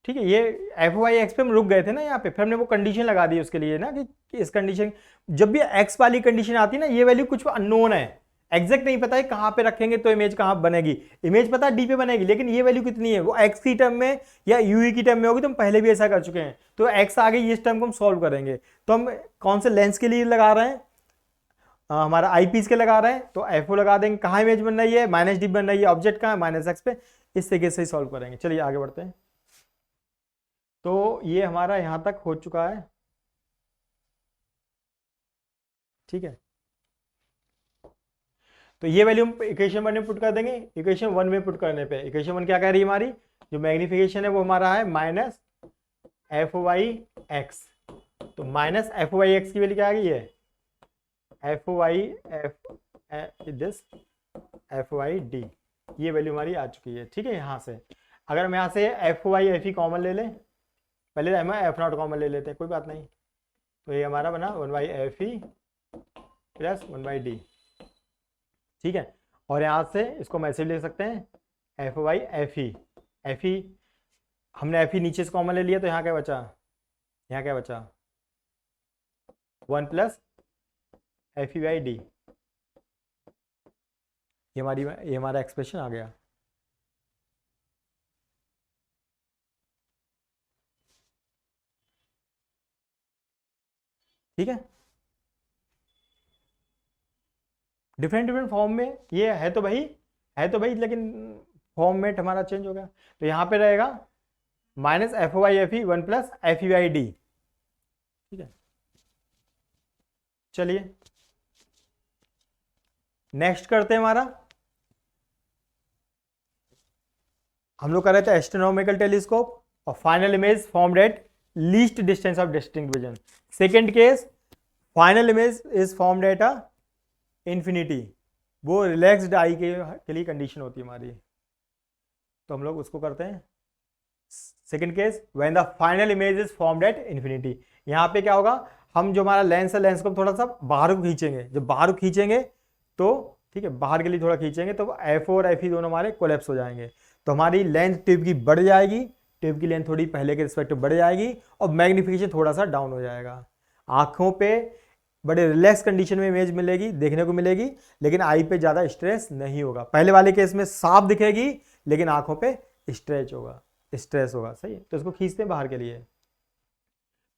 ठीक है। ये एफ वाई एक्स पे हम रुक गए थे ना यहाँ पे, फिर हमने वो कंडीशन लगा दी उसके लिए ना कि इस कंडीशन, जब भी एक्स वाली कंडीशन आती है ना, ये वैल्यू कुछ अननोन है, एग्जैक्ट नहीं पता है कहाँ पे रखेंगे तो इमेज कहाँ बनेगी, इमेज पता है डी पे बनेगी, लेकिन ये वैल्यू कितनी है वो एक्स की टर्म में या यू की टर्म में होगी, तो हम पहले भी ऐसा कर चुके हैं। तो एक्स आ गई, इस टर्म को हम सॉल्व करेंगे, तो हम कौन से लेंस के लिए लगा रहे हैं, हमारा आई पीस के लगा रहे हैं, तो एफ ओ लगा देंगे, कहाँ इमेज बन रही है माइनस डी बन रही है, ऑब्जेक्ट कहाँ है माइनस एक्स पे, इस तरीके से ही सॉल्व करेंगे। चलिए आगे बढ़ते हैं। तो ये हमारा यहां तक हो चुका है, ठीक है। तो ये वैल्यू हम इक्वेशन 1 में पुट कर देंगे। इक्वेशन 1 में पुट करने पे इक्वेशन 1 क्या कह रही है हमारी, जो मैग्निफिकेशन है वो हमारा है माइनस एफ वाई एक्स। तो माइनस एफ वाई एक्स की वैल्यू क्या आ गई है, F Y this F Y D, ये वैल्यू हमारी आ चुकी है। ठीक है, यहाँ से अगर हम यहाँ से F Y F E common ले लें, पहले हम एफ नॉट कॉमन ले लेते हैं, कोई बात नहीं। तो ये हमारा बना 1/FE प्लस 1/D। ठीक है, और यहाँ से इसको हम ऐसे लिख सकते हैं FY FE। हमने FE नीचे से कॉमन ले लिया, तो यहाँ क्या बचा, यहाँ क्या बचा 1 प्लस FE/D। ये हमारा एक्सप्रेशन आ गया। ठीक है, डिफरेंट डिफरेंट फॉर्म में ये है तो भाई लेकिन फॉर्मेट हमारा चेंज हो गया। तो यहाँ पे रहेगा माइनस FY/FE 1 प्लस FE/D। ठीक है, चलिए नेक्स्ट करते हैं। हमारा हम लोग कर रहे थे एस्ट्रोनॉमिकल टेलीस्कोप और final image formed at least distance of distinct vision. Second case, final image is formed at a infinity, वो रिलैक्स्ड आई के लिए कंडीशन होती है हमारी। तो हम लोग उसको करते हैं second case, when the final image is formed at infinity. यहाँ पे क्या होगा, हम जो हमारा लेंस है, लेंस को थोड़ा सा बाहर को खींचेंगे। जब बाहर को खींचेंगे तो ठीक है, बाहर के लिए थोड़ा खींचेंगे तो एफ और एफ ई दोनों हमारे कोलैप्स हो जाएंगे। तो हमारी लेंथ ट्यूब की बढ़ जाएगी, ट्यूब की लेंथ थोड़ी पहले के रिस्पेक्ट बढ़ जाएगी और मैग्निफिकेशन थोड़ा सा डाउन हो जाएगा। आंखों पे बड़े रिलैक्स कंडीशन में इमेज मिलेगी, देखने को मिलेगी, लेकिन आई पे ज़्यादा स्ट्रेस नहीं होगा। पहले वाले केस में साफ दिखेगी लेकिन आंखों पे स्ट्रेस होगा। सही है, तो इसको खींचते हैं बाहर के लिए।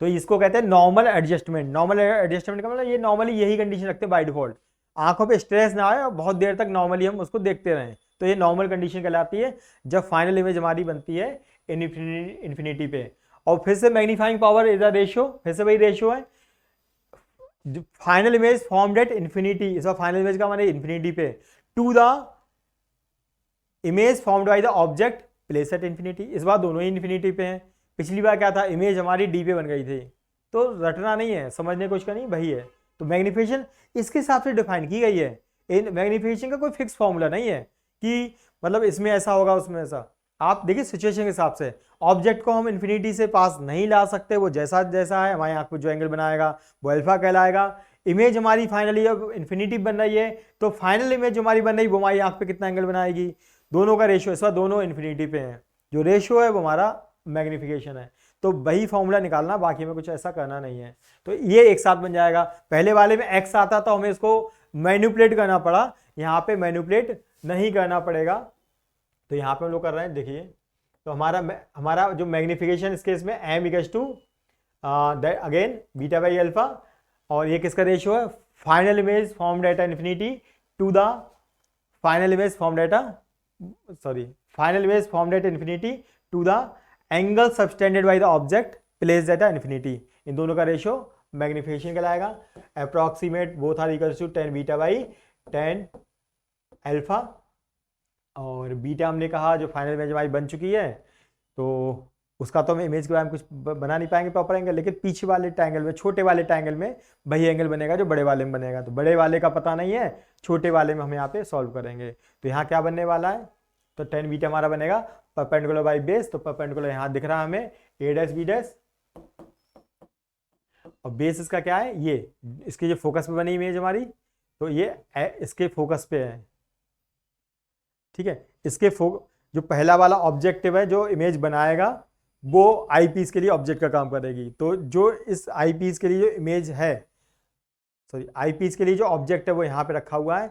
तो इसको कहते हैं नॉर्मल एडजस्टमेंट। नॉर्मल एडजस्टमेंट का मतलब ये नॉर्मली यही कंडीशन रखते हैं बाय डिफॉल्ट, आंखों पे स्ट्रेस ना आए और बहुत देर तक नॉर्मली हम उसको देखते रहें। तो ये नॉर्मल कंडीशन कहलाती है जब फाइनल इमेज हमारी बनती है इन्फिनिटी पे। और फिर से magnifying power is a ratio, फिर से वही रेशियो है। Final image formed at infinity, इस बार फाइनल इमेज का हमारे इन्फिनिटी पे, to the image formed by the object place at infinity, इस बार दोनों ही इन्फिनिटी पे हैं। पिछली बार क्या था, इमेज हमारी डी पे बन गई थी। तो रटना नहीं है, समझने कुछ का नहीं, वही है। तो मैग्निफिकेशन इसके हिसाब से डिफाइन की गई है। इन मैग्निफिकेशन का कोई फिक्स फॉर्मूला नहीं है कि मतलब इसमें ऐसा होगा उसमें ऐसा। आप देखिए सिचुएशन के हिसाब से ऑब्जेक्ट को हम इन्फिनिटी से पास नहीं ला सकते, वो जैसा जैसा है हमारी आंख पर जो एंगल बनाएगा वो अल्फा कहलाएगा। इमेज हमारी फाइनली अब इन्फिनिटी बन रही है, तो फाइनल इमेज जो हमारी बन रही है वो हमारी आंख पे कितना एंगल बनाएगी, दोनों का रेशियो, इस बार दोनों इन्फिनिटी पे हैं। जो रेशियो है वो हमारा मैग्निफिकेशन है। तो वही फॉर्मूला निकालना, बाकी में कुछ ऐसा करना नहीं है। तो ये एक साथ बन जाएगा। पहले वाले में एक्स आता तो हमें इसको मैनिपुलेट करना पड़ा, यहाँ पे मैनिपुलेट नहीं करना पड़ेगा। तो यहाँ पे हम लोग कर रहे हैं, देखिए। तो हमारा जो मैग्निफिकेशन इस केस में M equals to again beta by alpha, और ये किसका रेशियो है, final image formed at infinity to the final image formed at infinity to the angle subtended by the object placed at infinity. इन दोनों का ratio magnification कहलाएगा। Approximate both are equals to 10 beta by 10 alpha. और beta हमने कहा जो final image हमारी बन चुकी है, तो उसका तो हम इमेज के बारे में कुछ बना नहीं पाएंगे प्रॉपर एंगल, लेकिन पीछे वाले ट्रायंगल में, छोटे वाले ट्रायंगल में वही एंगल बनेगा जो बड़े वाले में बनेगा। तो बड़े वाले का पता नहीं है, छोटे वाले में हम यहाँ पे सॉल्व करेंगे। तो यहाँ क्या बनने वाला है, तो 10 बीटा हमारा बनेगा परपेंडिकुलर बाई बेस। तो परपेंडिकुलर यहाँ दिख रहा है हमें ए डैश बी डैश, और बेस इसका क्या है, ये इसके जो फोकस पे बनी इमेज हमारी, तो ये इसके फोकस पे है। ठीक है, इसके जो पहला वाला ऑब्जेक्टिव है जो इमेज बनाएगा वो आई पीस के लिए ऑब्जेक्ट का काम करेगी। तो जो इस आई पीस के लिए जो इमेज है, सॉरी आई पीस के लिए जो ऑब्जेक्ट है वो यहाँ पे रखा हुआ है।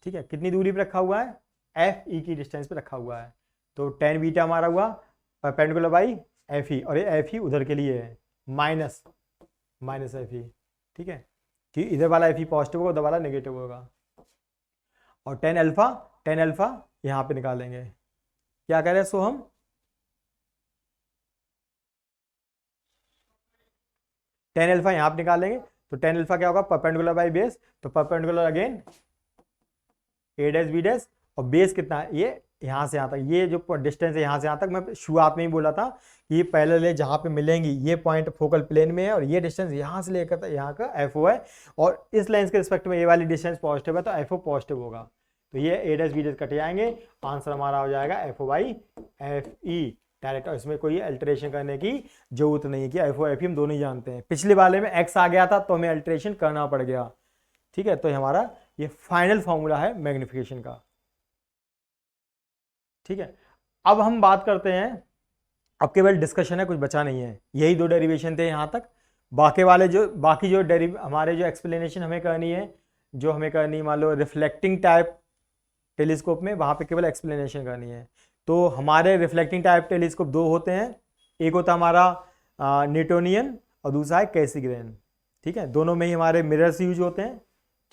ठीक है, कितनी दूरी पे रखा हुआ है, एफ ई की डिस्टेंस पे रखा हुआ है। तो 10 बीटा हमारा हुआ परपेंडिकुलर बाई एफ ई, और ये एफ ई उधर के लिए है माइनस एफ ई। ठीक है, कि इधर वाला एफ ई पॉजिटिव होगा, उधर वाला नेगेटिव होगा। और 10 अल्फा यहाँ पे निकालेंगे। क्या कह रहे हैं, सो हम 10 अल्फा यहाँ पे निकालेंगे। तो 10 अल्फा क्या होगा, परपेंडिकुलर बाई बेस, तो परपेंडिकुलर अगेन ए डैश बी डैश, और बेस कितना है, ये यहाँ से यहाँ तक, ये जो डिस्टेंस है यहाँ से यहाँ तक, मैं शुरुआत में ही बोला था कि ये पैरेलल है, जहाँ पे मिलेंगी ये पॉइंट फोकल प्लेन में है, और ये डिस्टेंस यहाँ से लेकर यहाँ का एफ ओ है, और इस लेंस के रिस्पेक्ट में ये वाली डिस्टेंस पॉजिटिव है, तो एफ ओ पॉजिटिव होगा। तो ये A dash B dash cut जाएंगे, आंसर हमारा हो जाएगा F O by F E direct. और इसमें कोई अल्टरेशन करने की जरूरत नहीं है कि एफ ओ एफ ई हम दोनों ही जानते हैं। पिछले वाले में एक्स आ गया था तो हमें अल्टरेशन करना पड़ गया, ठीक है। तो हमारा ये फाइनल फॉर्मूला है मैग्निफिकेशन का, ठीक है। अब हम बात करते हैं, अब केवल डिस्कशन है, कुछ बचा नहीं है, यही दो डेरिवेशन थे यहाँ तक। बाकी जो हमारे जो एक्सप्लेनेशन हमें करनी है, जो हमें करनी है मान लो रिफ्लेक्टिंग टाइप टेलीस्कोप में, वहाँ पे केवल एक्सप्लेनेशन करनी है। तो हमारे रिफ्लेक्टिंग टाइप टेलीस्कोप दो होते हैं, एक होता है हमारा न्यूटोनियन और दूसरा है कैसीग्रेन, ठीक है। दोनों में ही हमारे मिरर्स यूज होते हैं।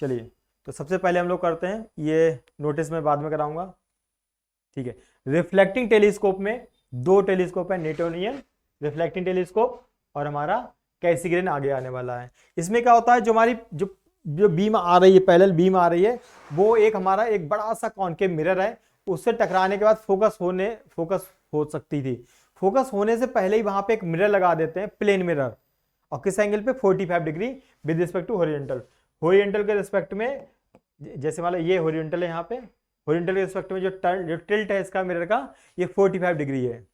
चलिए, तो सबसे पहले हम लोग करते हैं, ये नोटिस में बाद में कराऊंगा, ठीक है। रिफ्लेक्टिंग टेलीस्कोप में दो टेलीस्कोप है, न्यूटोनियन रिफ्लेक्टिंग टेलीस्कोप और हमारा कैसीग्रेन आगे आने वाला है। इसमें क्या होता है, जो हमारी जो बीम आ रही है, पैरेलल बीम आ रही है, वो एक हमारा एक बड़ा सा कॉन्केव मिरर है, उससे टकराने के बाद फोकस हो सकती थी। फोकस होने से पहले ही वहां पे एक मिरर लगा देते हैं, प्लेन मिरर, और किस एंगल पे 45 degree with respect to horizontal. Horizontal के रिस्पेक्ट में, जैसे मान लो ये हॉरिजॉन्टल है, यहाँ पे हॉरिजॉन्टल के रिस्पेक्ट में जो टिल्ट है इसका मिरर का, ये 45 डिग्री है,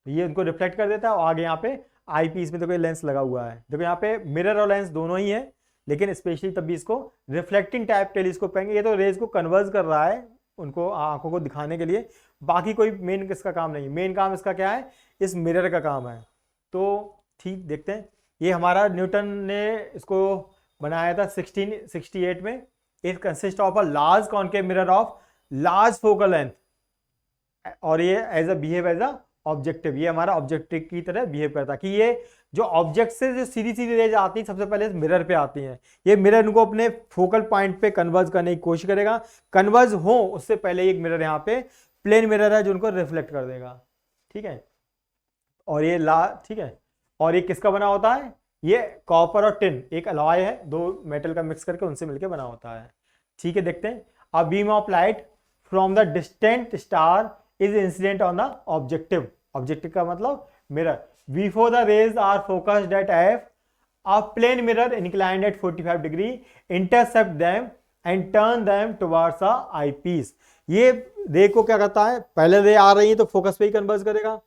ये उनको रिफ्लेक्ट कर देता है। और आगे यहाँ पे आई पीस में देखो लेंस लगा हुआ है, देखो यहाँ पे मिरर और लेंस दोनों ही है, लेकिन स्पेशली तब भी इसको रिफ्लेक्टिंग टाइप टेलीस्कोप कहेंगे। ये तो रेज को कन्वर्ज कर रहा है, उनको आंखों को दिखाने के लिए, बाकी कोई मेन इसका काम नहीं। मेन काम इसका क्या है, इस मिरर का काम है। तो ठीक, देखते हैं, ये हमारा न्यूटन ने इसको बनाया था 1668 में। It consist of a large concave mirror of large focal length, और ये as a behave as a objective, ये हमारा ऑब्जेक्टिव की तरह बिहेव करता है, कि ये जो ऑब्जेक्ट से जो सीधी सीधी रेज आती है सबसे पहले इस मिरर पे आती हैं, ये मिरर इनको अपने फोकल पॉइंट पे कन्वर्ज करने की कोशिश करेगा। कन्वर्ज हो उससे पहले एक मिरर यहाँ पे प्लेन मिरर है जो उनको रिफ्लेक्ट कर देगा, ठीक है। और ये ठीक है, और ये किसका बना होता है, ये कॉपर और टिन, एक अलॉय है, दो मेटल का मिक्स करके उनसे मिलकर बना होता है, ठीक है। देखते हैं, a beam of light from the distant star is incident on the objective. Objective का मतलब mirror. Before the rays are focused at F, a plane mirror inclined at 45 degree intercept them and turn them towards a eyepiece. ये ray को क्या करता है, पहले रे आ रही है तो फोकस पे ही कन्वर्ज करेगा।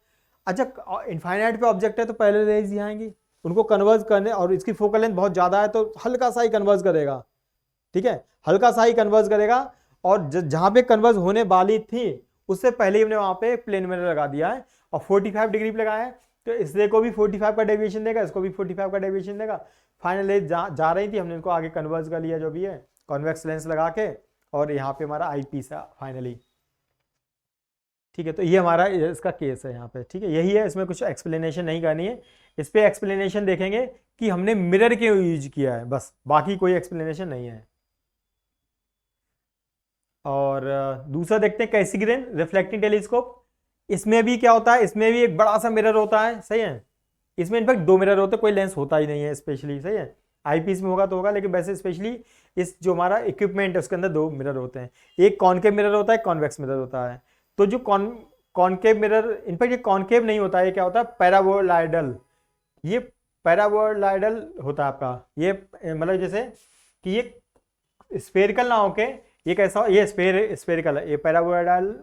अच्छा, इनफाइनाइट पे ऑब्जेक्ट है तो पहले रेज ही आएंगी, उनको कन्वर्ज करने, और इसकी फोकल लेंथ बहुत ज्यादा है तो हल्का सा ही कन्वर्ज करेगा, ठीक है, हल्का सा ही कन्वर्ज करेगा। और जहां पे कन्वर्ज होने वाली थी उससे पहले ही हमने वहां पे प्लेन मिरर लगा दिया है, और 45 डिग्री पे लगाया है, तो इस रे को भी 45 का डेविएशन देगा, इसको भी 45 का डेविएशन देगा। फाइनली जा रही थी, हमने इनको आगे कन्वर्ज कर लिया जो भी है, कॉन्वेक्स लेंस लगा के, और यहाँ पे हमारा आई पीस है फाइनली, ठीक है। तो ये हमारा इसका केस है यहाँ पे, ठीक है, यही है, इसमें कुछ एक्सप्लेनेशन नहीं करनी है। इस पे एक्सप्लेनेशन देखेंगे कि हमने मिरर क्यों यूज किया है, बस, बाकी कोई एक्सप्लेनेशन नहीं है। और दूसरा देखते हैं कैसीग्रेन रिफ्लेक्टिंग टेलीस्कोप। इसमें भी क्या होता है, इसमें भी एक बड़ा सा मिरर होता है, सही है। इसमें इनफैक्ट दो मिरर होते हैं, कोई लेंस होता ही नहीं है स्पेशली, सही है। आई पीस में होगा तो होगा, लेकिन वैसे स्पेशली इस जो हमारा इक्विपमेंट है उसके अंदर दो मिरर होते हैं, एक कॉनकेव मिरर होता है, कॉन्वेक्स मिरर होता है। तो जो कॉनकेव मिरर, इनफैक्ट ये कॉनकेव नहीं होता है, ये क्या होता है, पैराबोलॉइडल। ये पैराबोलॉइडल होता है आपका, ये मतलब जैसे कि ये स्फेरिकल ना होके ये कैसा, ये स्फेरिकल है, ये पैराबोलॉइडल,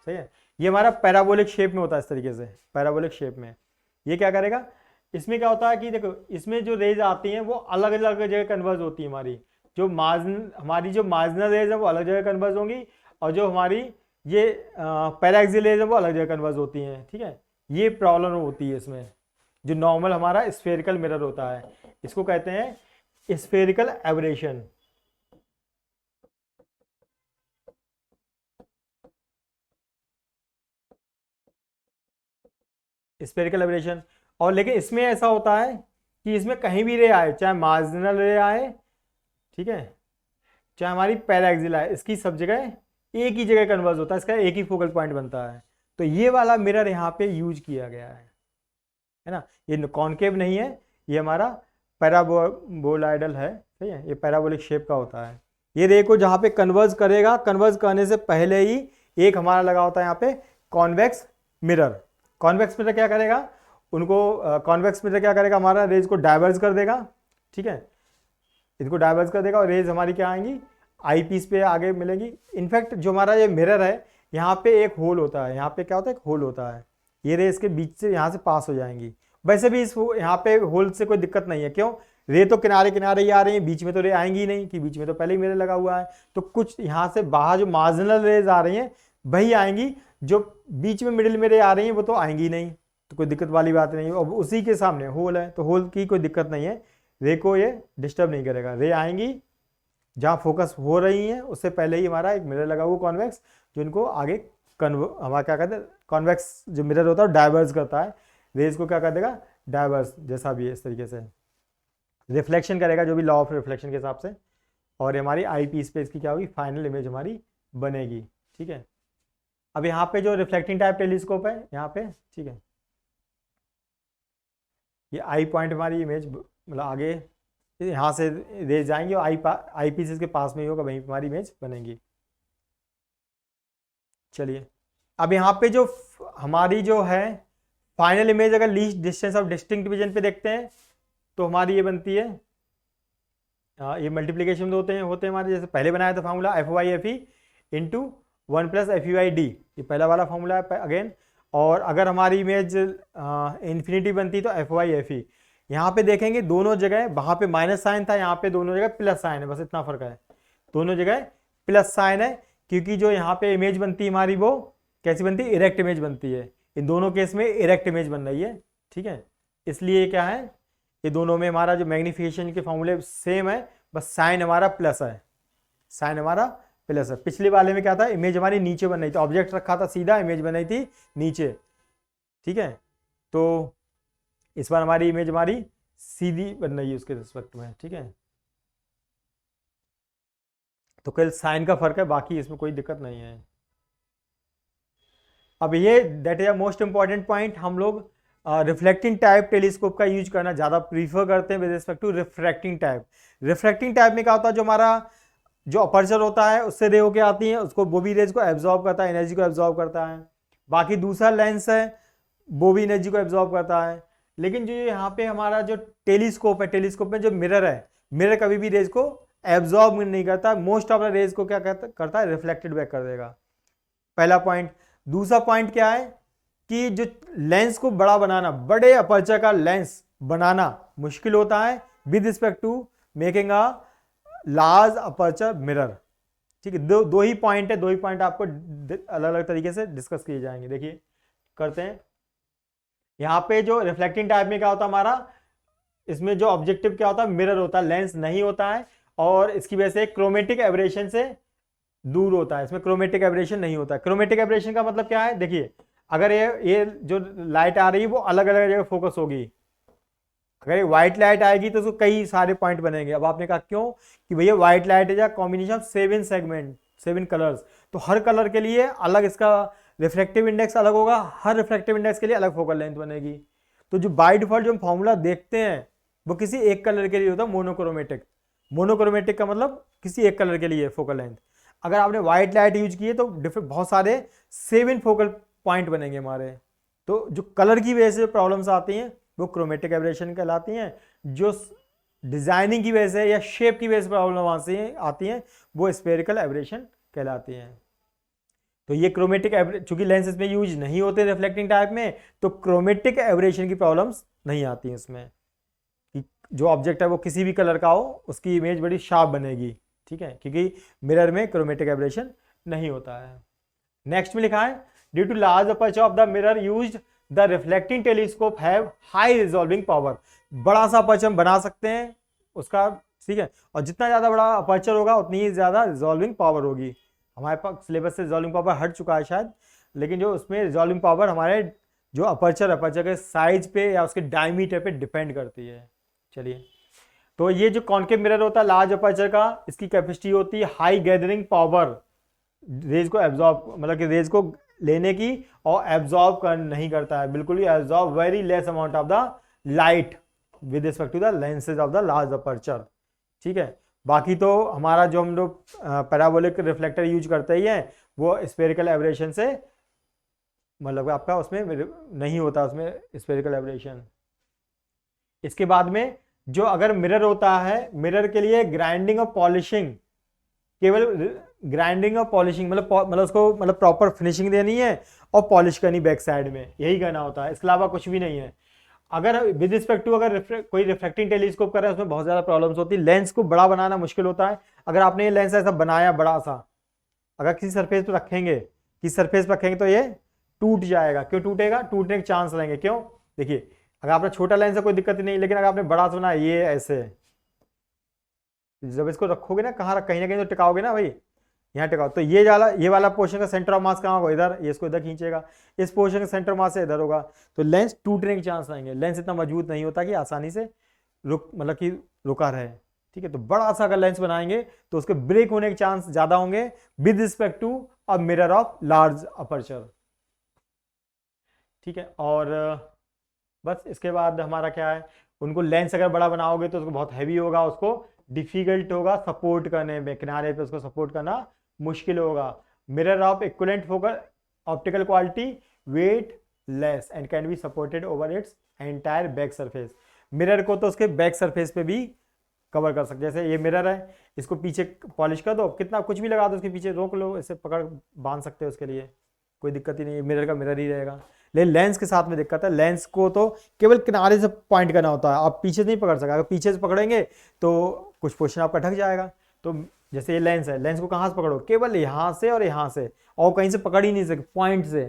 सही है। ये हमारा पैराबोलिक शेप में होता है, इस तरीके से पैराबोलिक शेप में। ये क्या करेगा, इसमें क्या होता है कि देखो, इसमें जो रेज आती हैं वो अलग अलग जगह कन्वर्ज होती है। हमारी जो मार्जिनल रेज है वो अलग जगह कन्वर्ज होंगी, और जो हमारी ये पैराक्सियल रेज है वो अलग जगह कन्वर्ज होती हैं, ठीक है। ये प्रॉब्लम होती है इसमें। जो नॉर्मल हमारा स्फेरिकल मिरर होता है, इसको कहते हैं स्फेरिकल एबरेशन। Spherical aberration. और लेकिन इसमें ऐसा होता है कि इसमें कहीं भी रे आए, चाहे मार्जिनल रे आए, ठीक है, चाहे हमारी पैराक्सियल आए, इसकी सब जगह एक ही जगह कन्वर्ज होता है, इसका एक ही फोकल पॉइंट बनता है। तो ये वाला मिरर यहाँ पे यूज किया गया है ना। ये कॉनकेव नहीं है, ये हमारा पैराबोलाइडल है, सही है, ये पैराबोलिक शेप का होता है। ये रे को जहाँ पे कन्वर्ज करेगा, कन्वर्ज करने से पहले ही एक हमारा लगा होता है यहाँ पे कॉन्वेक्स मिरर। कॉन्वेक्स मिरर क्या करेगा, उनको कॉन्वेक्स मिरर क्या करेगा, हमारा रेज को डाइवर्ज कर देगा, ठीक है, इसको डाइवर्ज कर देगा और रेज हमारी क्या आएंगी, आई पीस पे आगे मिलेंगी। इनफैक्ट जो हमारा ये मिरर है, यहाँ पे एक होल होता है, यहाँ पे क्या होता है, एक होल होता है, ये रे इसके बीच से यहाँ से पास हो जाएंगी। वैसे भी इस यहाँ पे होल से कोई दिक्कत नहीं है, क्यों, रे तो किनारे किनारे ही आ रही है, बीच में तो रे आएंगी ही नहीं, कि बीच में तो पहले ही मिरर लगा हुआ है। तो कुछ यहाँ से बाहर जो मार्जिनल रेज आ रही हैं वही आएंगी, जो बीच में मिडिल में रे आ रही हैं वो तो आएंगी नहीं, तो कोई दिक्कत वाली बात नहीं है। अब उसी के सामने होल है तो होल की कोई दिक्कत नहीं है, रे को ये डिस्टर्ब नहीं करेगा। रे आएंगी जहाँ फोकस हो रही हैं उससे पहले ही हमारा एक मिरर लगा हुआ कॉन्वेक्स, जो इनको आगे हमारा क्या कहते हैं, कॉन्वेक्स जो मिरर होता है डाइवर्स करता है, रेज को क्या कर देगा, डाइवर्स जैसा भी है इस तरीके से रिफ्लेक्शन करेगा, जो भी लॉ ऑफ रिफ्लेक्शन के हिसाब से, और हमारी आई पीस पे इसकी क्या होगी, फाइनल इमेज हमारी बनेगी, ठीक है। अब यहाँ पे जो रिफ्लेक्टिंग टाइप टेलीस्कोप है यहाँ पे, ठीक है, ये आई पॉइंट हमारी इमेज मतलब आगे यहाँ से रेज जाएंगे और आई पीस इसके पास में ही होगा, वहीं हमारी इमेज बनेगी। चलिए अब यहाँ पे जो हमारी जो है फाइनल इमेज, अगर least distance of distinct vision पे देखते हैं तो हमारी ये बनती है, ये मल्टीप्लीकेशन होते हैं हमारे, जैसे पहले बनाया था formula F Y F E into 1 + F U I D, ये पहला वाला फार्मूला है अगेन। और अगर हमारी इमेज इन्फिनिटी बनती तो एफ वाई एफ ई, यहाँ पे देखेंगे दोनों जगह, वहाँ पे माइनस साइन था, यहाँ पे दोनों जगह प्लस साइन है, बस इतना फर्क है, दोनों जगह प्लस साइन है, क्योंकि जो यहाँ पे इमेज बनती है हमारी वो कैसी बनती है, इरेक्ट इमेज बनती है। इन दोनों केस में इरेक्ट इमेज बन रही है, ठीक है, इसलिए क्या है, ये दोनों में हमारा जो मैग्निफिकेशन के फॉर्मूले सेम है, बस साइन हमारा प्लस है, साइन हमारा प्लस है। पिछले वाले में क्या था, इमेज हमारी नीचे बन रही थी, ऑब्जेक्ट रखा था सीधा, इमेज बन रही थी नीचे, ठीक है, तो इस बार हमारी इमेज हमारी सीधी बन रही है उसके रिस्पेक्ट में, ठीक है। तो केवल साइन का फर्क है, बाकी इसमें कोई दिक्कत नहीं है। अब ये that is a most important point, हम लोग रिफ्लेक्टिंग टाइप टेलीस्कोप का यूज करना ज़्यादा प्रीफर करते हैं with respect to refracting type. Refracting type में क्या होता है, जो हमारा जो अपर्चर होता है उससे रे होके आती है, उसको वो भी रेज को एब्जॉर्ब करता है, एनर्जी को एब्जॉर्ब करता है। बाकी दूसरा लेंस है वो भी एनर्जी को एब्जॉर्ब करता है। लेकिन जो यहाँ पे हमारा जो टेलीस्कोप है, टेलीस्कोप में जो मिरर है, मिरर कभी भी रेज को एब्जॉर्ब नहीं करता, मोस्ट ऑफ द रेज को क्या करता है, रिफ्लेक्टेड बैक कर देगा, पहला पॉइंट। दूसरा पॉइंट क्या है कि जो लेंस को बड़ा बनाना, बड़े अपर्चर का लेंस बनाना मुश्किल होता है with respect to making a large aperture mirror, ठीक है। दो ही पॉइंट है, दो ही पॉइंट आपको अलग अलग तरीके से डिस्कस किए जाएंगे। देखिए करते हैं, यहाँ पे जो रिफ्लेक्टिंग टाइप में क्या होता है हमारा, इसमें जो ऑब्जेक्टिव क्या होता है, मिरर होता है, लेंस नहीं होता है, और इसकी वजह से क्रोमेटिक एब्रेशन से दूर होता है, इसमें क्रोमेटिक एब्रेशन नहीं होता है। क्रोमेटिक एब्रेशन का मतलब क्या है, देखिए अगर ये जो लाइट आ रही है वो अलग अलग जगह फोकस होगी, अगर ये व्हाइट लाइट आएगी तो उसको कई सारे पॉइंट बनेंगे। अब आपने कहा क्यों, कि भैया व्हाइट लाइट है या कॉम्बिनेशन ऑफ 7 सेगमेंट, 7 कलर्स, तो हर कलर के लिए अलग इसका रिफ्लेक्टिव इंडेक्स अलग होगा, हर रिफ्लेक्टिव इंडेक्स के लिए अलग फोकल लेंथ बनेगी। तो जो बाय डिफॉल्ट जो हम फॉर्मूला देखते हैं वो किसी एक कलर के लिए होता है, मोनोक्रोमेटिक। मोनोक्रोमेटिक का मतलब किसी एक कलर के लिए फोकल लेंथ। अगर आपने व्हाइट लाइट यूज की है तो डिफरेंट बहुत सारे 7 फोकल पॉइंट बनेंगे हमारे। तो जो कलर की वजह से प्रॉब्लम्स आती हैं वो क्रोमेटिक एब्रेशन कहलाती हैं, जो डिजाइनिंग की वजह से या शेप की वजह से प्रॉब्लम आती हैं वो स्फेरिकल एब्रेशन कहलाती हैं। तो ये क्रोमेटिक एब्रेशन, चूंकि लेंस इसमें यूज नहीं होते रिफ्लेक्टिंग टाइप में, तो क्रोमेटिक एब्रेशन की प्रॉब्लम्स नहीं आती हैं इसमें, कि जो ऑब्जेक्ट है वो किसी भी कलर का हो उसकी इमेज बड़ी शार्प बनेगी, ठीक है, क्योंकि मिरर में क्रोमेटिक एब्रेशन नहीं होता है। नेक्स्ट में लिखा है, due to large aperture of the mirror used the reflecting telescope have high resolving power. बड़ा सा अपर्चर हम बना सकते हैं उसका, ठीक है, और जितना ज़्यादा बड़ा अपर्चर होगा उतनी ही ज़्यादा रिजॉल्विंग पावर होगी। हमारे पास सिलेबस से रिजॉल्विंग पावर हट चुका है शायद, लेकिन जो उसमें रिजॉल्विंग पावर हमारे जो अपर्चर के साइज पे या उसके डायमीटर पे डिपेंड करती है। चलिए, तो ये जो कॉन्केव मिरर होता है लार्ज अपर्चर का, इसकी कैपेसिटी होती है हाई गैदरिंग पावर, रेज को एब्जॉर्ब मतलब कि रेज को लेने की और एब्जॉर्ब कर नहीं करता है, बिल्कुल ही absorb very less amount of the light, with respect to the lenses of the large aperture. ठीक है, बाकी तो हमारा जो हम लोग पैराबोलिक रिफ्लेक्टर यूज करते ही हैं वो स्फेरिकल एब्रेशन से, मतलब आपका उसमें नहीं होता उसमें स्फेरिकल एब्रेशन। इसके बाद में जो अगर मिरर होता है, मिरर के लिए ग्राइंडिंग और पॉलिशिंग, केवल ग्राइंडिंग और पॉलिशिंग मतलब उसको मतलब प्रॉपर फिनिशिंग देनी है और पॉलिश करनी बैक साइड में, यही करना होता है, इसके अलावा कुछ भी नहीं है। अगर विद रिस्पेक्ट टू अगर कोई रिफ्रैक्टिंग टेलीस्कोप कर रहा है उसमें बहुत ज्यादा प्रॉब्लम्स होती है, लेंस को बड़ा बनाना मुश्किल होता है। अगर आपने ये लेंस ऐसा बनाया बड़ा सा, अगर किसी सरफेस पर रखेंगे, किसी सरफेस पर रखेंगे तो ये टूट जाएगा। क्यों टूटेगा? टूटने के चांस रहेंगे। क्यों? देखिए, अगर आपने छोटा लेंस है कोई दिक्कत ही नहीं, लेकिन अगर आपने बड़ा सा बनाया ये ऐसे, जब इसको रखोगे ना कहाँ, कहीं ना कहीं तो टिकाओगे ना भाई, यहाँ टिकाओ, तो ये वाला पोर्शन का सेंटर ऑफ मास कहाँ होगा? इधर, ये इसको इधर खींचेगा, इस पोर्शन का सेंटर मास से इधर होगा, तो लेंस टूटने के चांस रहेंगे। लेंस इतना मजबूत नहीं होता कि आसानी से मतलब कि रुका रहे। ठीक है, तो बड़ा सा अगर लेंस बनाएंगे तो उसके ब्रेक होने के चांस ज्यादा होंगे with respect to a mirror of large aperture. ठीक है, और बस इसके बाद हमारा क्या है, उनको लेंस अगर बड़ा बनाओगे तो उसको बहुत हैवी होगा, उसको डिफिकल्ट होगा सपोर्ट करने में, किनारे पे उसको सपोर्ट करना मुश्किल होगा। Mirror of equivalent focus optical quality weight less and can be supported over its entire back surface. Mirror को तो उसके बैक सरफेस पे भी कवर कर सकते, जैसे ये मिरर है, इसको पीछे पॉलिश कर दो, कितना कुछ भी लगा दो उसके पीछे, रोक लो, इसे पकड़ बांध सकते हो, उसके लिए कोई दिक्कत ही नहीं है, मिरर का मिरर ही रहेगा। लेकिन लेंस के साथ में दिक्कत है, लेंस को तो केवल किनारे से पॉइंट करना होता है, आप पीछे से नहीं पकड़ सकते। अगर पीछे से पकड़ेंगे तो कुछ पोर्शन आपका ढक जाएगा। तो जैसे ये लेंस है, लेंस को कहाँ से पकड़ो? केवल यहाँ से और यहाँ से, और कहीं से पकड़ ही नहीं सकते, पॉइंट से।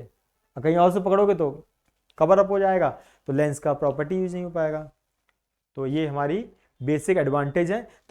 कहीं और से पकड़ोगे तो कवर अप हो जाएगा, तो लेंस का प्रॉपर्टी यूज नहीं हो पाएगा। तो ये हमारी बेसिक एडवांटेज है। तो